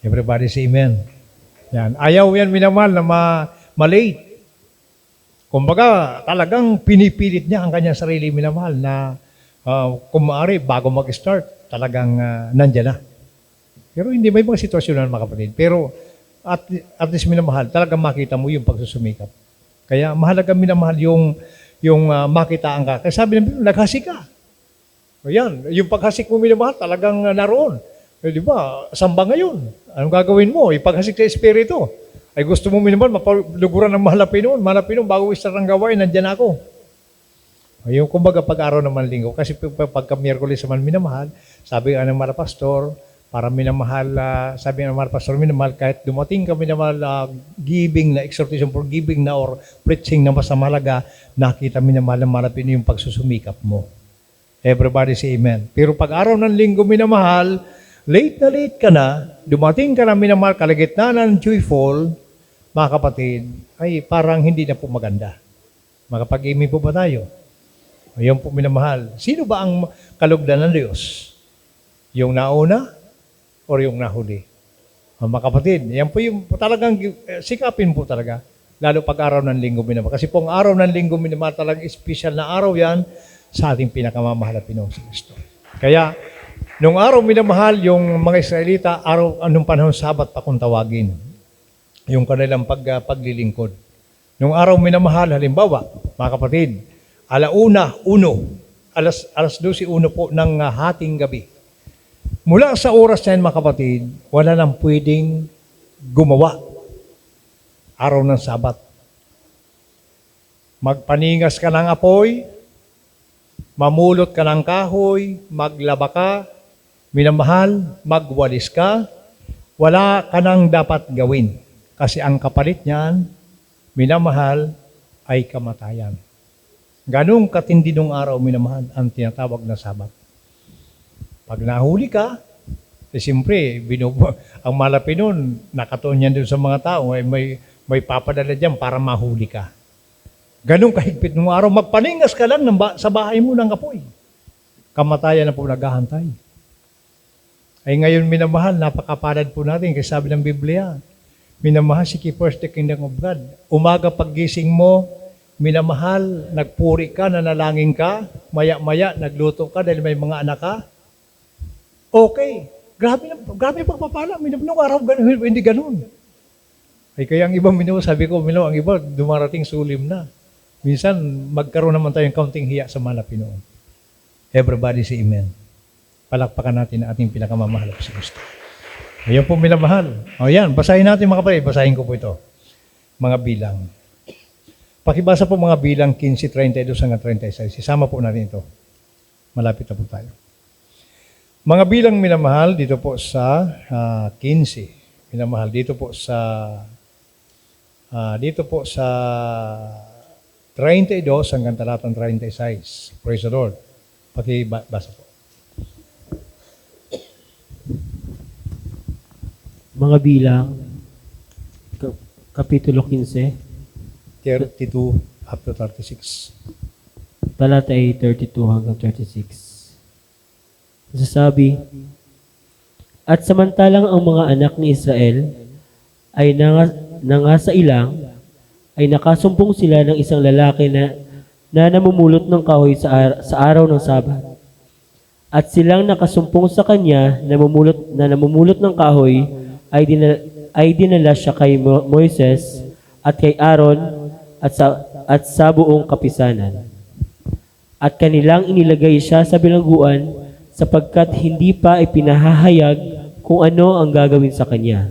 Everybody say amen. Yan. Ayaw yan minamahal na malate. Kumbaga, talagang pinipilit niya ang kanyang sarili minamahal na kung maaari, bago mag-start, talagang nandyan na. Pero hindi, may mga sitwasyon na mga kapatid. Pero at least minamahal, talagang makita mo yung pagsusumikap. Kaya mahalaga minamahal yung makitaan ka. Kaya sabi ng Biblia, naghasik ka. Ayan, yung paghasik mo minamahal, talagang naroon. Di ba, samba ngayon. Anong gagawin mo? Ipaghasik sa Espiritu. Ay gusto mo minamahal, mapaluguran ng mahalapin noon, bago start ang gawain, nandyan ako. Yung kumbaga pag-araw naman linggo, kasi pagka Miyerkules naman minamahal, sabi nga ng mga pastor, para minamahal, sabi nga ng mga pastor, minamahal, kahit dumating ka minamahal, giving na, exhortation for giving na, or preaching na mas mahalaga, nakita minamahal na malapin yung pagsusumikap mo. Everybody say amen. Pero pag-araw ng linggo minamahal, late na late ka na, dumating ka na minamahal, kalagitnaan ng joyful, mga kapatid, ay parang hindi na po maganda. Makapag-aiming po ba tayo? Ayun po minamahal. Sino ba ang kalugdan ng Diyos? Yung nauna o yung nahuli? Mga kapatid, yan po yung talagang sikapin po talaga. Lalo pag-araw ng linggo minamahal. Kasi po ang araw ng linggo minamahal talagang special na araw yan sa ating pinakamamahal na Pinoong Kristo. Kaya, nung araw minamahal, yung mga Israelita, anong panahon Sabat pa kung tawagin. Yung kanilang paglilingkod. Nung araw minamahal, halimbawa, mga kapatid, alas 12:01 po ng hating gabi. Mula sa oras na yan, mga kapatid, wala nang pwedeng gumawa. Araw ng Sabat. Magpaningas ka ng apoy, mamulot ka ng kahoy, maglaba ka, minamahal, magwalis ka, wala ka nang dapat gawin. Kasi ang kapalit niyan, minamahal, ay kamatayan. Ganong katindi nung araw, minamahal, ang tinatawag na Sabat. Pag nahuli ka, siyempre, ang malapi nun, nakatuon yan doon sa mga tao, may papadala dyan para mahuli ka. Ganong kahigpit nung araw, magpaningas ka lang sa bahay mo ng apoy. Kamatayan na po naghahantay. Ay ngayon, minamahal, napakapalad po natin, kasi sabi ng Biblia, minamahal, seek ye first the kingdom of God. Umaga paggising mo, minamahal, nagpuri ka, nanalangin ka, maya-maya, nagluto ka dahil may mga anak ka. Okay. Grabe pagpapala. Nung araw, hindi ganun. Ay kaya ang ibang sabi ko, ang iba, dumarating sulim na. Minsan, magkaroon naman tayong kaunting hiya sa mga Pinoon. Everybody say amen. Palakpakan natin ang ating pinakamamahal na si Kristo. Ayun po minamahal. O yan, basahin natin mga kapatid. Basahin ko po ito. Mga bilang. Pakibasa po mga bilang 15:32 hanggang 36. Isama po natin ito. Malapit na po tayo. Mga bilang minamahal dito po sa 15. Minamahal dito po sa 32 hanggang talatang 36. Praise the Lord. Pakibasa po. Mga bilang, Kapitulo 15, 32 up to 36. talata ay 32 hanggang 36. Nasasabi, at samantalang ang mga anak ni Israel ay nangasa ilang, ay nakasumpong sila ng isang lalaki na namumulot ng kahoy sa araw ng Sabat. At silang nakasumpong sa kanya na namumulot ng kahoy ay dinala siya kay Moises at kay Aaron at sa buong kapisanan. At kanilang inilagay siya sa bilangguan sapagkat hindi pa ipinahahayag kung ano ang gagawin sa kanya.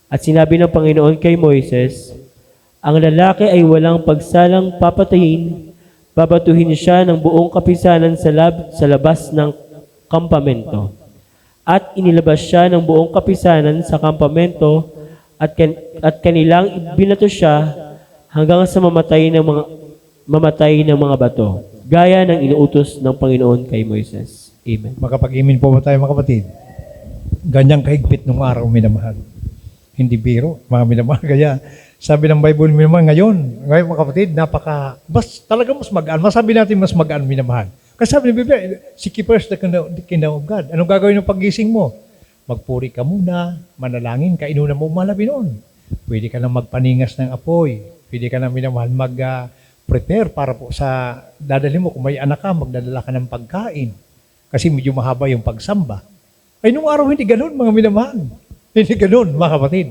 At sinabi ng Panginoon kay Moises, ang lalaki ay walang pagsalang papatayin, babatuhin siya ng buong kapisanan sa labas ng kampamento. At inilabas siya ng buong kapisanan sa kampamento at kanilang binato siya hanggang sa mamatay ng mga bato, gaya ng inuutos ng Panginoon kay Moises. Amen. Makapag-imin po ba tayo mga kapatid? Ganyang kahigpit nung araw minamahal. Hindi biro, mga minamahal. Kaya sabi ng Bible minamahal ngayon mga kapatid, talaga mas magaan. Masabi natin mas magaan minamahal. Kasi sabi ng Biblia, seek ye first the kingdom of God. Anong gagawin ng paggising mo? Magpuri ka muna, manalangin, kainunan mo malabi noon. Pwede ka na magpaningas ng apoy. Pwede ka na minamahal mag-prepare para po sa dadalhin mo. Kung may anak ka, magdadala ka ng pagkain. Kasi medyo mahaba yung pagsamba. Ay, nung araw hindi ganun, mga minamahal. Hindi ganun, mga kapatid.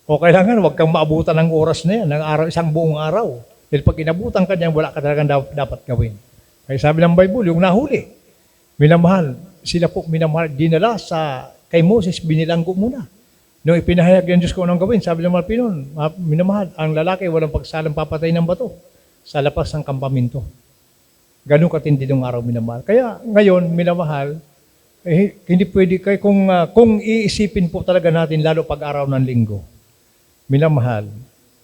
O kailangan, huwag kang maabutan ng oras na yan, ng araw, isang buong araw. Dahil pag inabutan ka niyan, wala ka talagang dapat gawin. Kaya sabi ng Bible, yung nahuli, minamahal, sila po minamahal, dinala kay Moses, binilanggo muna. Nung ipinahayag ng Diyos ko anong gawin, sabi ng mga Pinon, minamahal, ang lalaki walang pagsalang papatay ng bato sa lapas ng kampamento. Ganun katindi ng araw minamahal. Kaya ngayon, minamahal, hindi pwede kayo, kung iisipin po talaga natin, lalo pag-araw ng linggo, minamahal,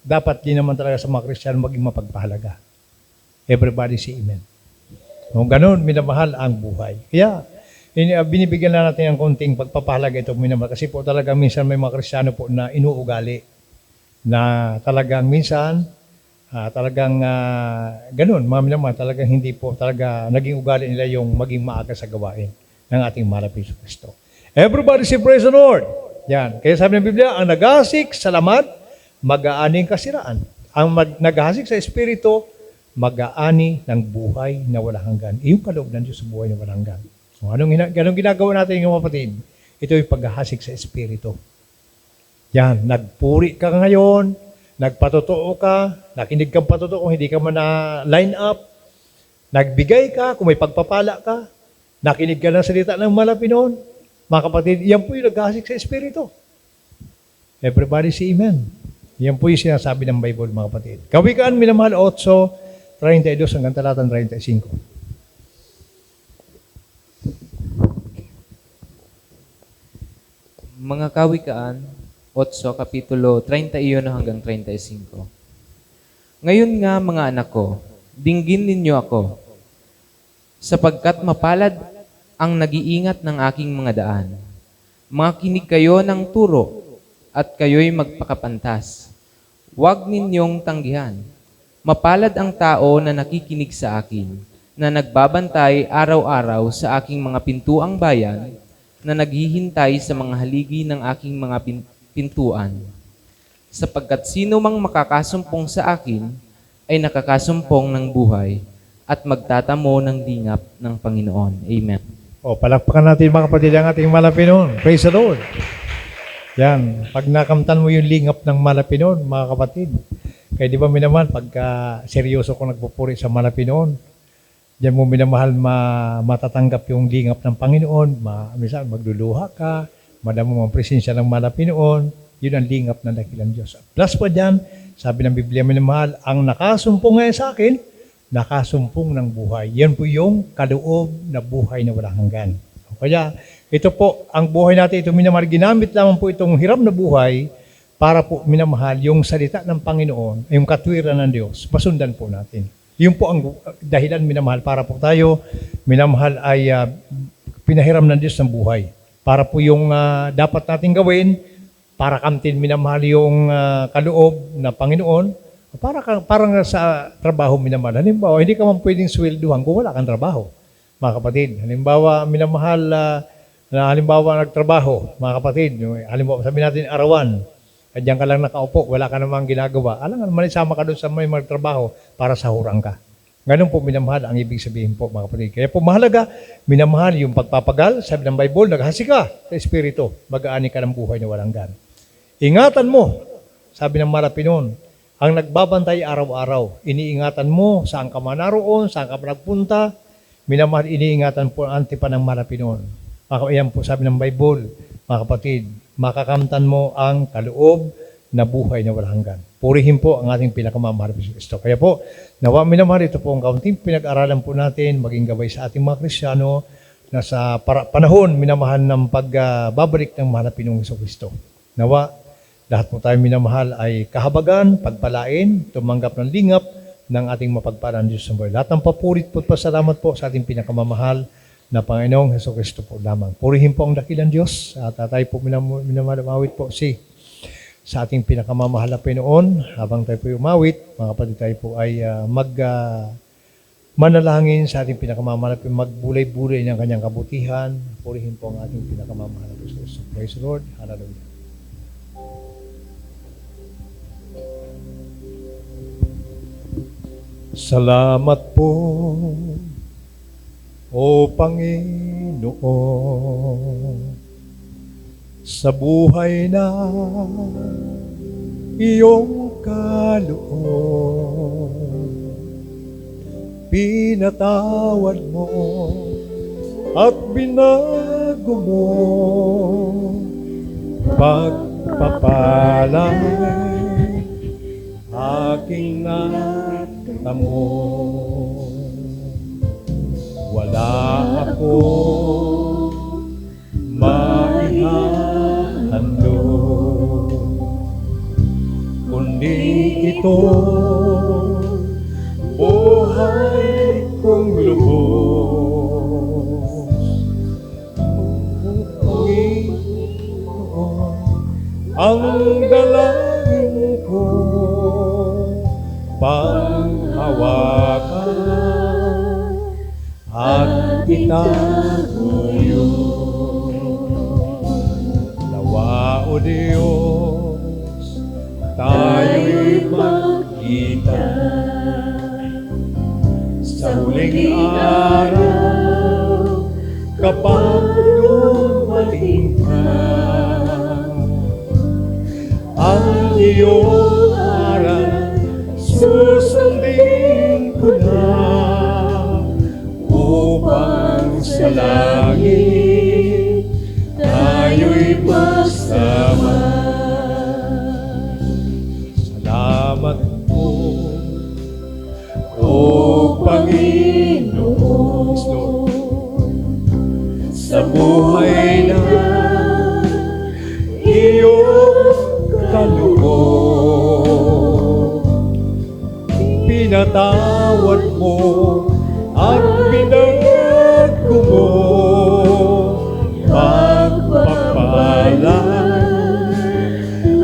dapat din naman talaga sa mga Kristiyano maging mapagpahalaga. Everybody say amen. Kung ganun, minamahal ang buhay. Kaya, binibigyan na natin ng konting pagpapahalaga ito minamahal. Kasi po talaga minsan may mga Kristiyano po na inuugali na talagang minsan, ganun, mga minamahal, talagang hindi po talaga naging ugali nila yung maging maaga sa gawain ng ating mahal na Kristo. Everybody say praise the Lord. Yan. Kaya sabi ng Biblia, ang naghahasik sa laman, mag-aaning kasiraan. Ang naghahasik sa Espiritu, mag-aani ng buhay na walang hanggan. Iyong kaloob ng Diyos sa buhay na walang hanggan. So, anong ginagawa natin yung kapatid? Ito yung paghahasik sa Espiritu. Yan, nagpuri ka ngayon, nagpatotoo ka, nakinig kang patotoo, hindi ka man na-line up, nagbigay ka, kung may pagpapala ka, nakinig ka ng salita ng malapinon, mga kapatid, yan po yung naghahasik sa Espiritu. Everybody say amen. Yan po yung sinasabi ng Bible, mga kapatid. Kawikaan, minamahal, 8:32 hanggang talatang 35. Mga Kawikaan, 8, Kapitulo 31 hanggang 35. Ngayon nga, mga anak ko, dinggin ninyo ako, sapagkat mapalad ang nag-iingat ng aking mga daan. Makinig kayo ng turo, at kayo'y magpakapantas. Huwag ninyong tanggihan. Mapalad ang tao na nakikinig sa akin, na nagbabantay araw-araw sa aking mga pintuang bayan, na naghihintay sa mga haligi ng aking mga pintuan. Sapagkat sino mang makakasumpong sa akin, ay nakakasumpong ng buhay, at magtatamo ng dingap ng Panginoon. Amen. O, palakpakan natin mga kapatid ang ating malapinon. Praise the Lord. Yan, pag nakamtan mo yung lingap ng malapinon, mga kapatid, kaya di ba minamahal, pagka seryoso ko nagpupuri sa malapinon, Diyan mo minamahal matatanggap yung lingap ng Panginoon. Minsan magluluha ka, madamo ang presensya ng mahal na Panginoon. Yun ang lingap ng dakilang Diyos. Plus pa dyan, sabi ng Biblia minamahal, ang nakasumpong ngayon sa akin, nakasumpong ng buhay. Yan po yung kaloob na buhay na walang hanggan. Kaya ito po, ang buhay natin, ito minamahal, ginamit lamang po itong hiram na buhay para po minamahal yung salita ng Panginoon, yung katwiran ng Diyos, masundan po natin. Yun po ang dahilan minamahal para po tayo, minamahal ay pinahiram ng Diyos ng buhay. Para po yung dapat natin gawin, para kamtin minamahal yung kaloob na Panginoon, parang sa trabaho minamahal. Halimbawa, hindi ka man pwedeng swelduhan kung wala kang trabaho, mga kapatid. Halimbawa, minamahal na halimbawa nagtrabaho, mga kapatid. Halimbawa, sabi natin arawan, at diyan ka lang nakaupo, wala ka namang ginagawa. Alam nga, manisama ka doon sa may magtrabaho para sahurang ka. Ganun po minamahal ang ibig sabihin po, mga kapatid. Kaya po mahalaga, minamahal yung pagpapagal. Sabi ng Bible, naghasi ka sa Espiritu, mag-aani ka ng buhay na walang gan. Ingatan mo, sabi ng Malapinon, ang nagbabantay araw-araw. Iniingatan mo saan ka man naroon, saan ka man nagpunta. Minamahal, iniingatan po ang antipan ng Malapinon. Ayan po sabi ng Bible, mga kapatid, makakamtan mo ang kaloob na buhay na walang hanggan. Purihin po ang ating pinakamamahal na Kristo. Kaya po, nawa minamahal, ito po ang kaunting pinag-aralan po natin, maging gabay sa ating mga Kristiyano na sa panahon minamahal ng pagbabalik ng mahal na Pinoong Kristo. Nawa, lahat po tayo minamahal ay kahabagan, pagpalain, tumanggap ng lingap ng ating mapagpalang Diyos sa buhay. Lahat ng papurit po at pasalamat po sa ating pinakamamahal na Panginoong Jesucristo po lamang. Purihin po ang dakilang Diyos at tayo po minamawit po sa ating pinakamamahal na Panginoon. Habang tayo po umawit, mga kapatid, tayo po ay manalangin sa ating pinakamamahal na Panginoon, magbulay-bulay ng kanyang kabutihan. Purihin po ang ating pinakamamahal na Diyos. Praise the Lord. Hallelujah. Salamat po, O Panginoon, sa buhay na iyong kaloob. Pinatawad mo at binago mo, pagpapalay aking natamo. Wala ako maihandog, kundi ito buhay kong lubos. Panginoon, ang dalangin ko, panghawakan at itaguyo. Nawa, O Diyos, tayo'y magkita sa huling araw, kapag dumating ka. Ang iyong aral susundin ko na, upang sa langit tayo'y magsama. Salamat po, O Panginoon, sa buhay na iyong kaloob. Pinatawad mo at binago mo, pagpapalay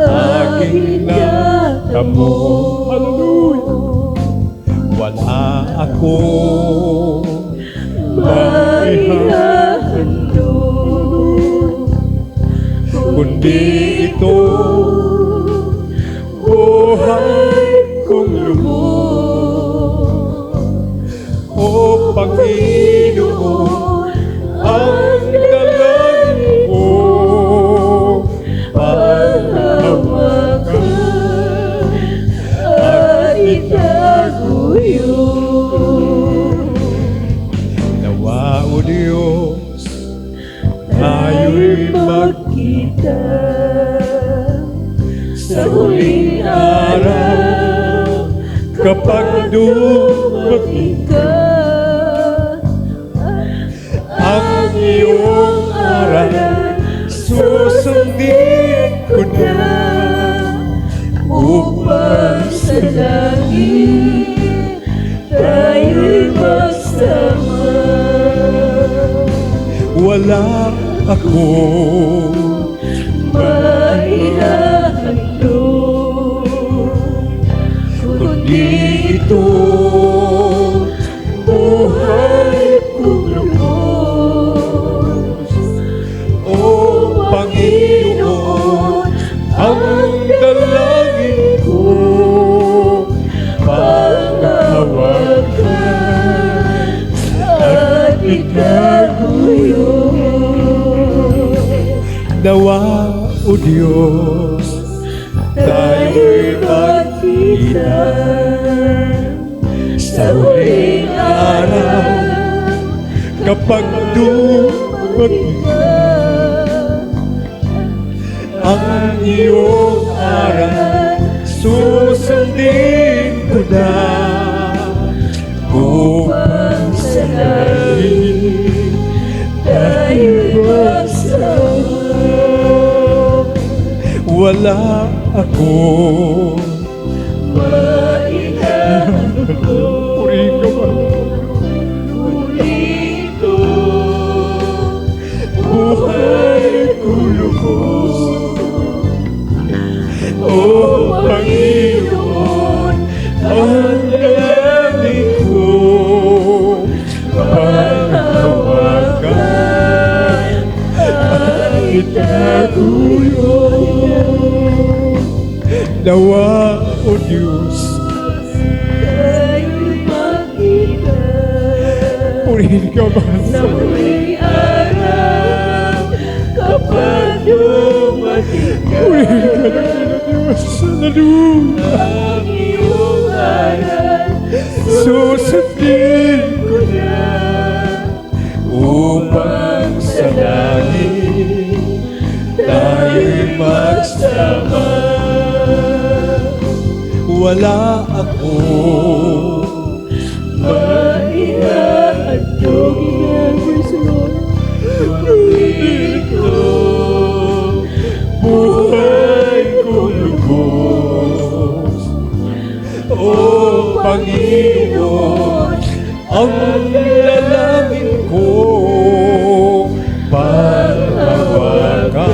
aking natamo. Hallelujah! Wala ako maihandog, kundi ito buhay kong lubos. O Panginoon, ang dalangin ko, panghawakan at itaguyo. Diyos, tayo'y magkita sa huling araw kapag dumating ka. Ang iyong aral susundin ko na upang sa langit tayo'y magsama. Wala akong maihahandog, kundi itong buhay kong lubos. O Panginoon, ang dalangin ko, panghawakan at itaguyod. Nawa, O Diyos, tayo'y magkita sa huling araw kapag dumating ka. Ang iyong aral susundin ko na upang sa langit tayo'y magsama. Wala akong maihahandog, kundi itong buhay kong lubos. O Panginoon, ang dalangin ko, panghawakan at itaguyod. Nawa, O Diyos, tayo'y magkita purihin ka ba sa huling araw kapag dumating ka. Purihin ka na Diyos, hallelujah. Ang iyong aral susundin ko na upang sa langit tayo'y magsama. Wala akong maihahandog, kundi itong buhay kong lubos. O Panginoon, ang dalangin ko, panghawakan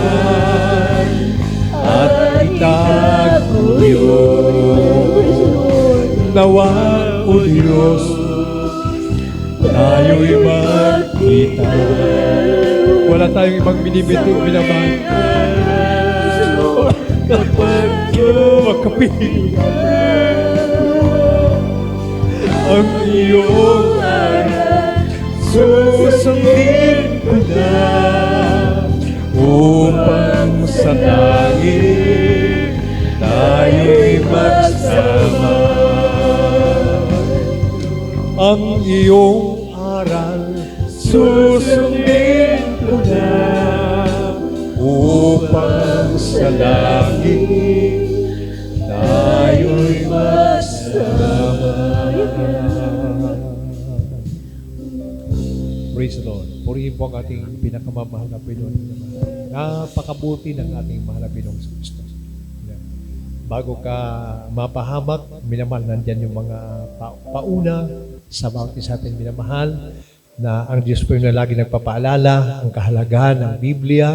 at itaguyod. Nawa, O Diyos, tayo'y magkita. Wala tayong ibang binibiti o binamahal kapag makapiling ang iyong aral susundin ko na upang sa langit tayo'y magsama. Ang iyong aral susundin ko na upang sa langit tayo'y magsama. Praise the Lord. Purihin po ang ating pinakamamahal na Pinoy. Napakabuti ng ating mahal na Pinoy Kristo. Bago ka mapahamak, minamahal, nandyan yung mga pauna sa bawat isa ating minamahal, na ang Diyos po yung lagi nagpapaalala ang kahalagahan ng Biblia,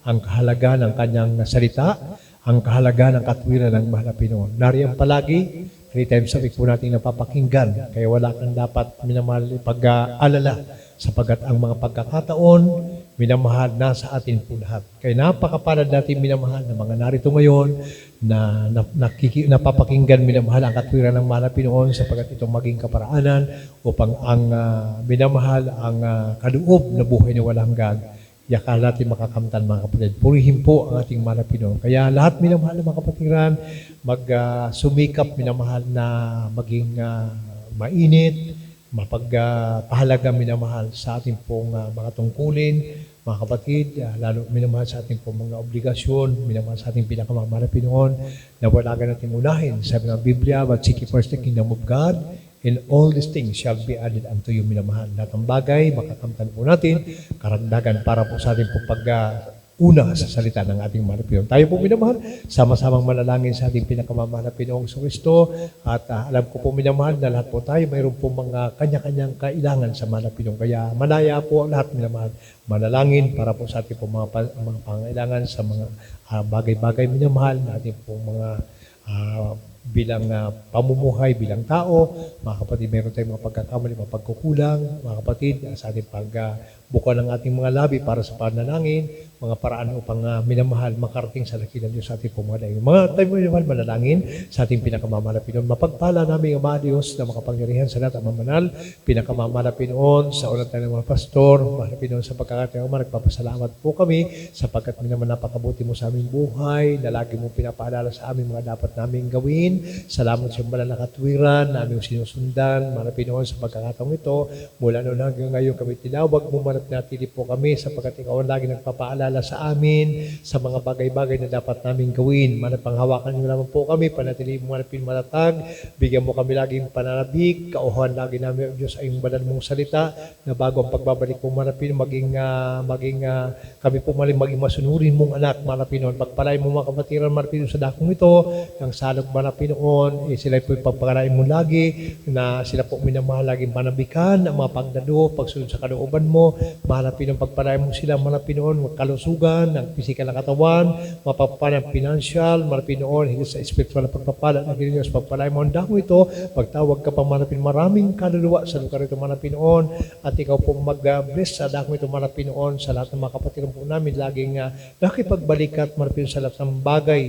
ang kahalagahan ng kanyang salita, ang kahalagahan ng katwiran ng mahal na Pinoy. Nariyan palagi, anytime sa week po natin napapakinggan, kaya wala kang dapat minamahal pag-aalala, sapagat ang mga pagkakataon, minamahal na sa atin po lahat. Kaya napakapalad natin minamahal na mga narito ngayon na napapakinggan minamahal ang katwiran ng mahal na Pinoon sapagat itong maging kaparaanan upang ang minamahal ang kaloob na buhay na walang hanggan. Yakal natin makakamtan mga kapatid. Purihin po ang ating mahal na Pinoon. Kaya lahat minamahal na mga kapatiran, sumikap minamahal na maging mainit, mapagpahalaga minamahal sa ating pong mga tungkulin, mga kapatid, lalo minamahal sa ating pong mga obligasyon, minamahal sa ating pinakamamahal na Pinoon, na wala ka natin unahin. Sabi ng Biblia, but seek ye first the kingdom of God, and all these things shall be added unto you, minamahal. Lahat ng bagay, makakamtan po natin, karagdagan para po sa ating pong una sa salita ng ating mahal na Pinoon. Tayo po minamahal, sama-samang manalangin sa ating pinakamamahal na Pinoong Kristo, at alam ko po minamahal na lahat po tayo mayroon po mga kanya-kanyang kailangan sa mahal na Pinoong. Kaya malaya po lahat minamahal, manalangin para po sa ating po mga pangailangan sa mga bagay-bagay minamahal na ating po mga bilang pamumuhay, bilang tao. Mga kapatid, meron tayong mga pagkakamali, mga pagkukulang, mga kapatid, sa ating pagbuka ng ating mga labi para sa panalangin, mga paraan upang minamahal, makarating sa dakilang Diyos sa ating pumalayo. Mga tayo minamahal, manalangin sa ating pinakamamahal na Pinoon. Mapagpala namin ang mga Diyos na makapangyarihan sa lahat ang mamanal, pinakamamahal na Pinoon, sa ulat tayo ng mga pastor, mahal na Pinoon sa pagkakataon, nagpapasalamat po kami sapagkat minaman napakabuti mo sa aming buhay, na lagi mo pinapaalala sa amin mga dapat namin gawin. Salamat sa banal na katwiran na aming sinusundan, mahal na Pinoon, sa pagkakataong ito. Mula noon hanggang ngayon kami tinawag mo, manatili po kami sapagkat ikaw ang lagi nagpapaalala sa amin sa mga bagay-bagay na dapat namin gawin. Manapanghawakan niyo naman po kami, panatili mo manapin matatag, bigyan mo kami laging pananabik, kauhan lagi namin ang Diyos ay yung banal mong salita, na bago ang pagbabalik mong manapin, maging kami po maging masunurin mong anak, manapin noon. Pagpalay mo mga kapatiran, manapin sa dakong ito, ng salog manapin noon, sila po ipagpagalain mo lagi, na sila po minamahal laging manabikan, ang mga pagdado, pagsunod sa kalooban mo, manapin noon, pagpalay mo sila manapin noon, kalusugan, ng pisikal na katawan, mapapala ng financial, manapin noon, higit sa spiritual na pagpapala, na Diyos, pagpalay mo ang dako ito, pagtawag ka pa manapin, maraming kaluluwa sa lugar ito manapin noon, at ikaw po mag-bless sa dako ito manapin noon, sa lahat ng mga kapatiran po namin, laging nakipagbalikat manapin sa lahat ng bagay,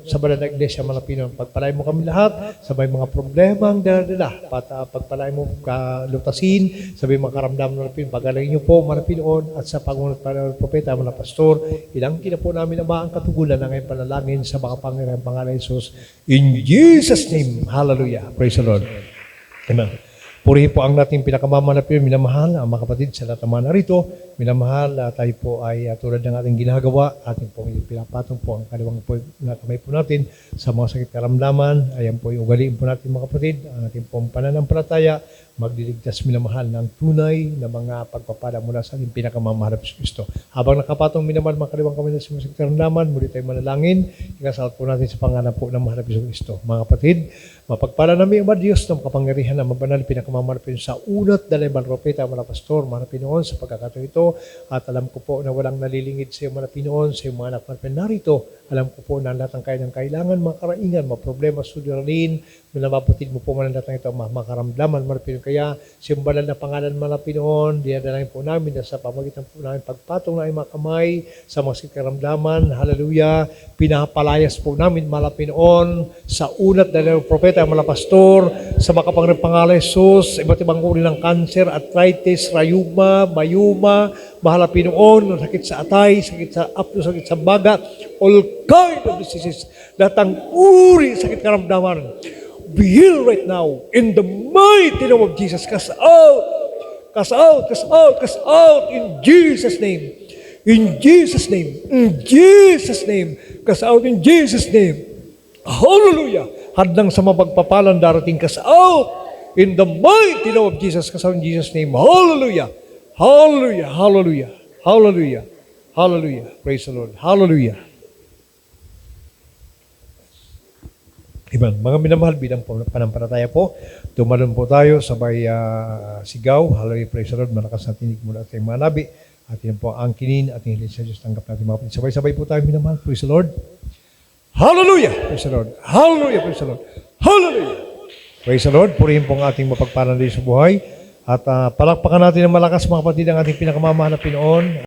sa banal na iglesia manapin noon, pagpalay mo kami lahat, sabay mga problema ang dala, pagpalay mo kalutasin, sabay mga karamdaman manapin, pagalagin niyo po manapin noon, at sa pangunat ng propeta, mga pastor, ilangkin na po namin ang katugulan ng ngayong panalangin sa mga pangalan ng Jesus. In Jesus' name, hallelujah. Praise the Lord. Amen. Purihin po ang nating pinakamamahal na Pinoon, minamahal, ang mga kapatid sa lahat ng mga narito, minamahal, tayo po ay tulad ng ating ginagawa, ating po pinapatong po ang kaliwang po na kamay po natin sa mga sakit karamdaman. Ayan po yung ugaliin po natin mga kapatid, ang ating pong pananampalataya, magliligtas minamahal ng tunay na mga pagpapala mula sa ating pinakamamahal na Kristo. Habang nakapatong minamahal, mga kaliwang kamay na sa mga sakit karamdaman, muli tayo manalangin, ikasal po natin sa pangalan po ng mahal na Kristo. Mga kapatid, mapagpala namin ang Diyos ng kapangyarihan na mabanal pinakamamahal sa unat dalay mga propeta, mga pastor, mga Pinoon sa pagkakataon ito, at alam ko po na walang nalilingid sa iyo mga Pinoon, sa iyo mga anak mga narito. Alam ko po na lahat ng kaya ng kailangan, mga karaingan, mga problema, suliranin, minamaputid mo po man lahat ng ito, mga karamdaman, mga Pinoon. Kaya sa banal na pangalan mga Pinoon, dinadalangin po namin na sa pamagitan po namin pagpatong na mga kamay sa mga karamdaman, hallelujah, pinapalayas po namin mga Pinoon sa unat dalay mga propeta, mga pastor, sa makapangyarihang pangalan Jesus, iba't ibang uri ng cancer, arthritis, rayuma, mayuma, mahal na Pinoon, sakit sa atay, sakit sa apno, sakit sa baga, all kind of diseases, lahat ng uri sakit karamdaman, be healed right now, in the mighty name of Jesus. Cast out, cast out, cast out, cast out, in Jesus' name, in Jesus' name, in Jesus' name, cast out in Jesus' name, hallelujah. Hadlang sa mapagpapalang darating, cast out, in the mighty name of Jesus, cast out in Jesus' name, hallelujah, hallelujah, hallelujah, hallelujah, hallelujah, praise the Lord, hallelujah. Amen. Mga minamahal, bilang panampalataya po, tumalon po tayo, sabay sigaw, hallelujah, praise the Lord, malakas na tinig mula at mga nabi, at yan po ang kinin at hilin sa Diyos, tanggap natin mga kapatid. Sabay-sabay po tayo minamahal, praise the Lord, hallelujah, praise the Lord, hallelujah, praise the Lord, hallelujah, praise the Lord. Purihin po ang ating mapagpalan din sa buhay, at palakpakan natin ng malakas mga kapatid ang ating pinakamamahal na Pinoon.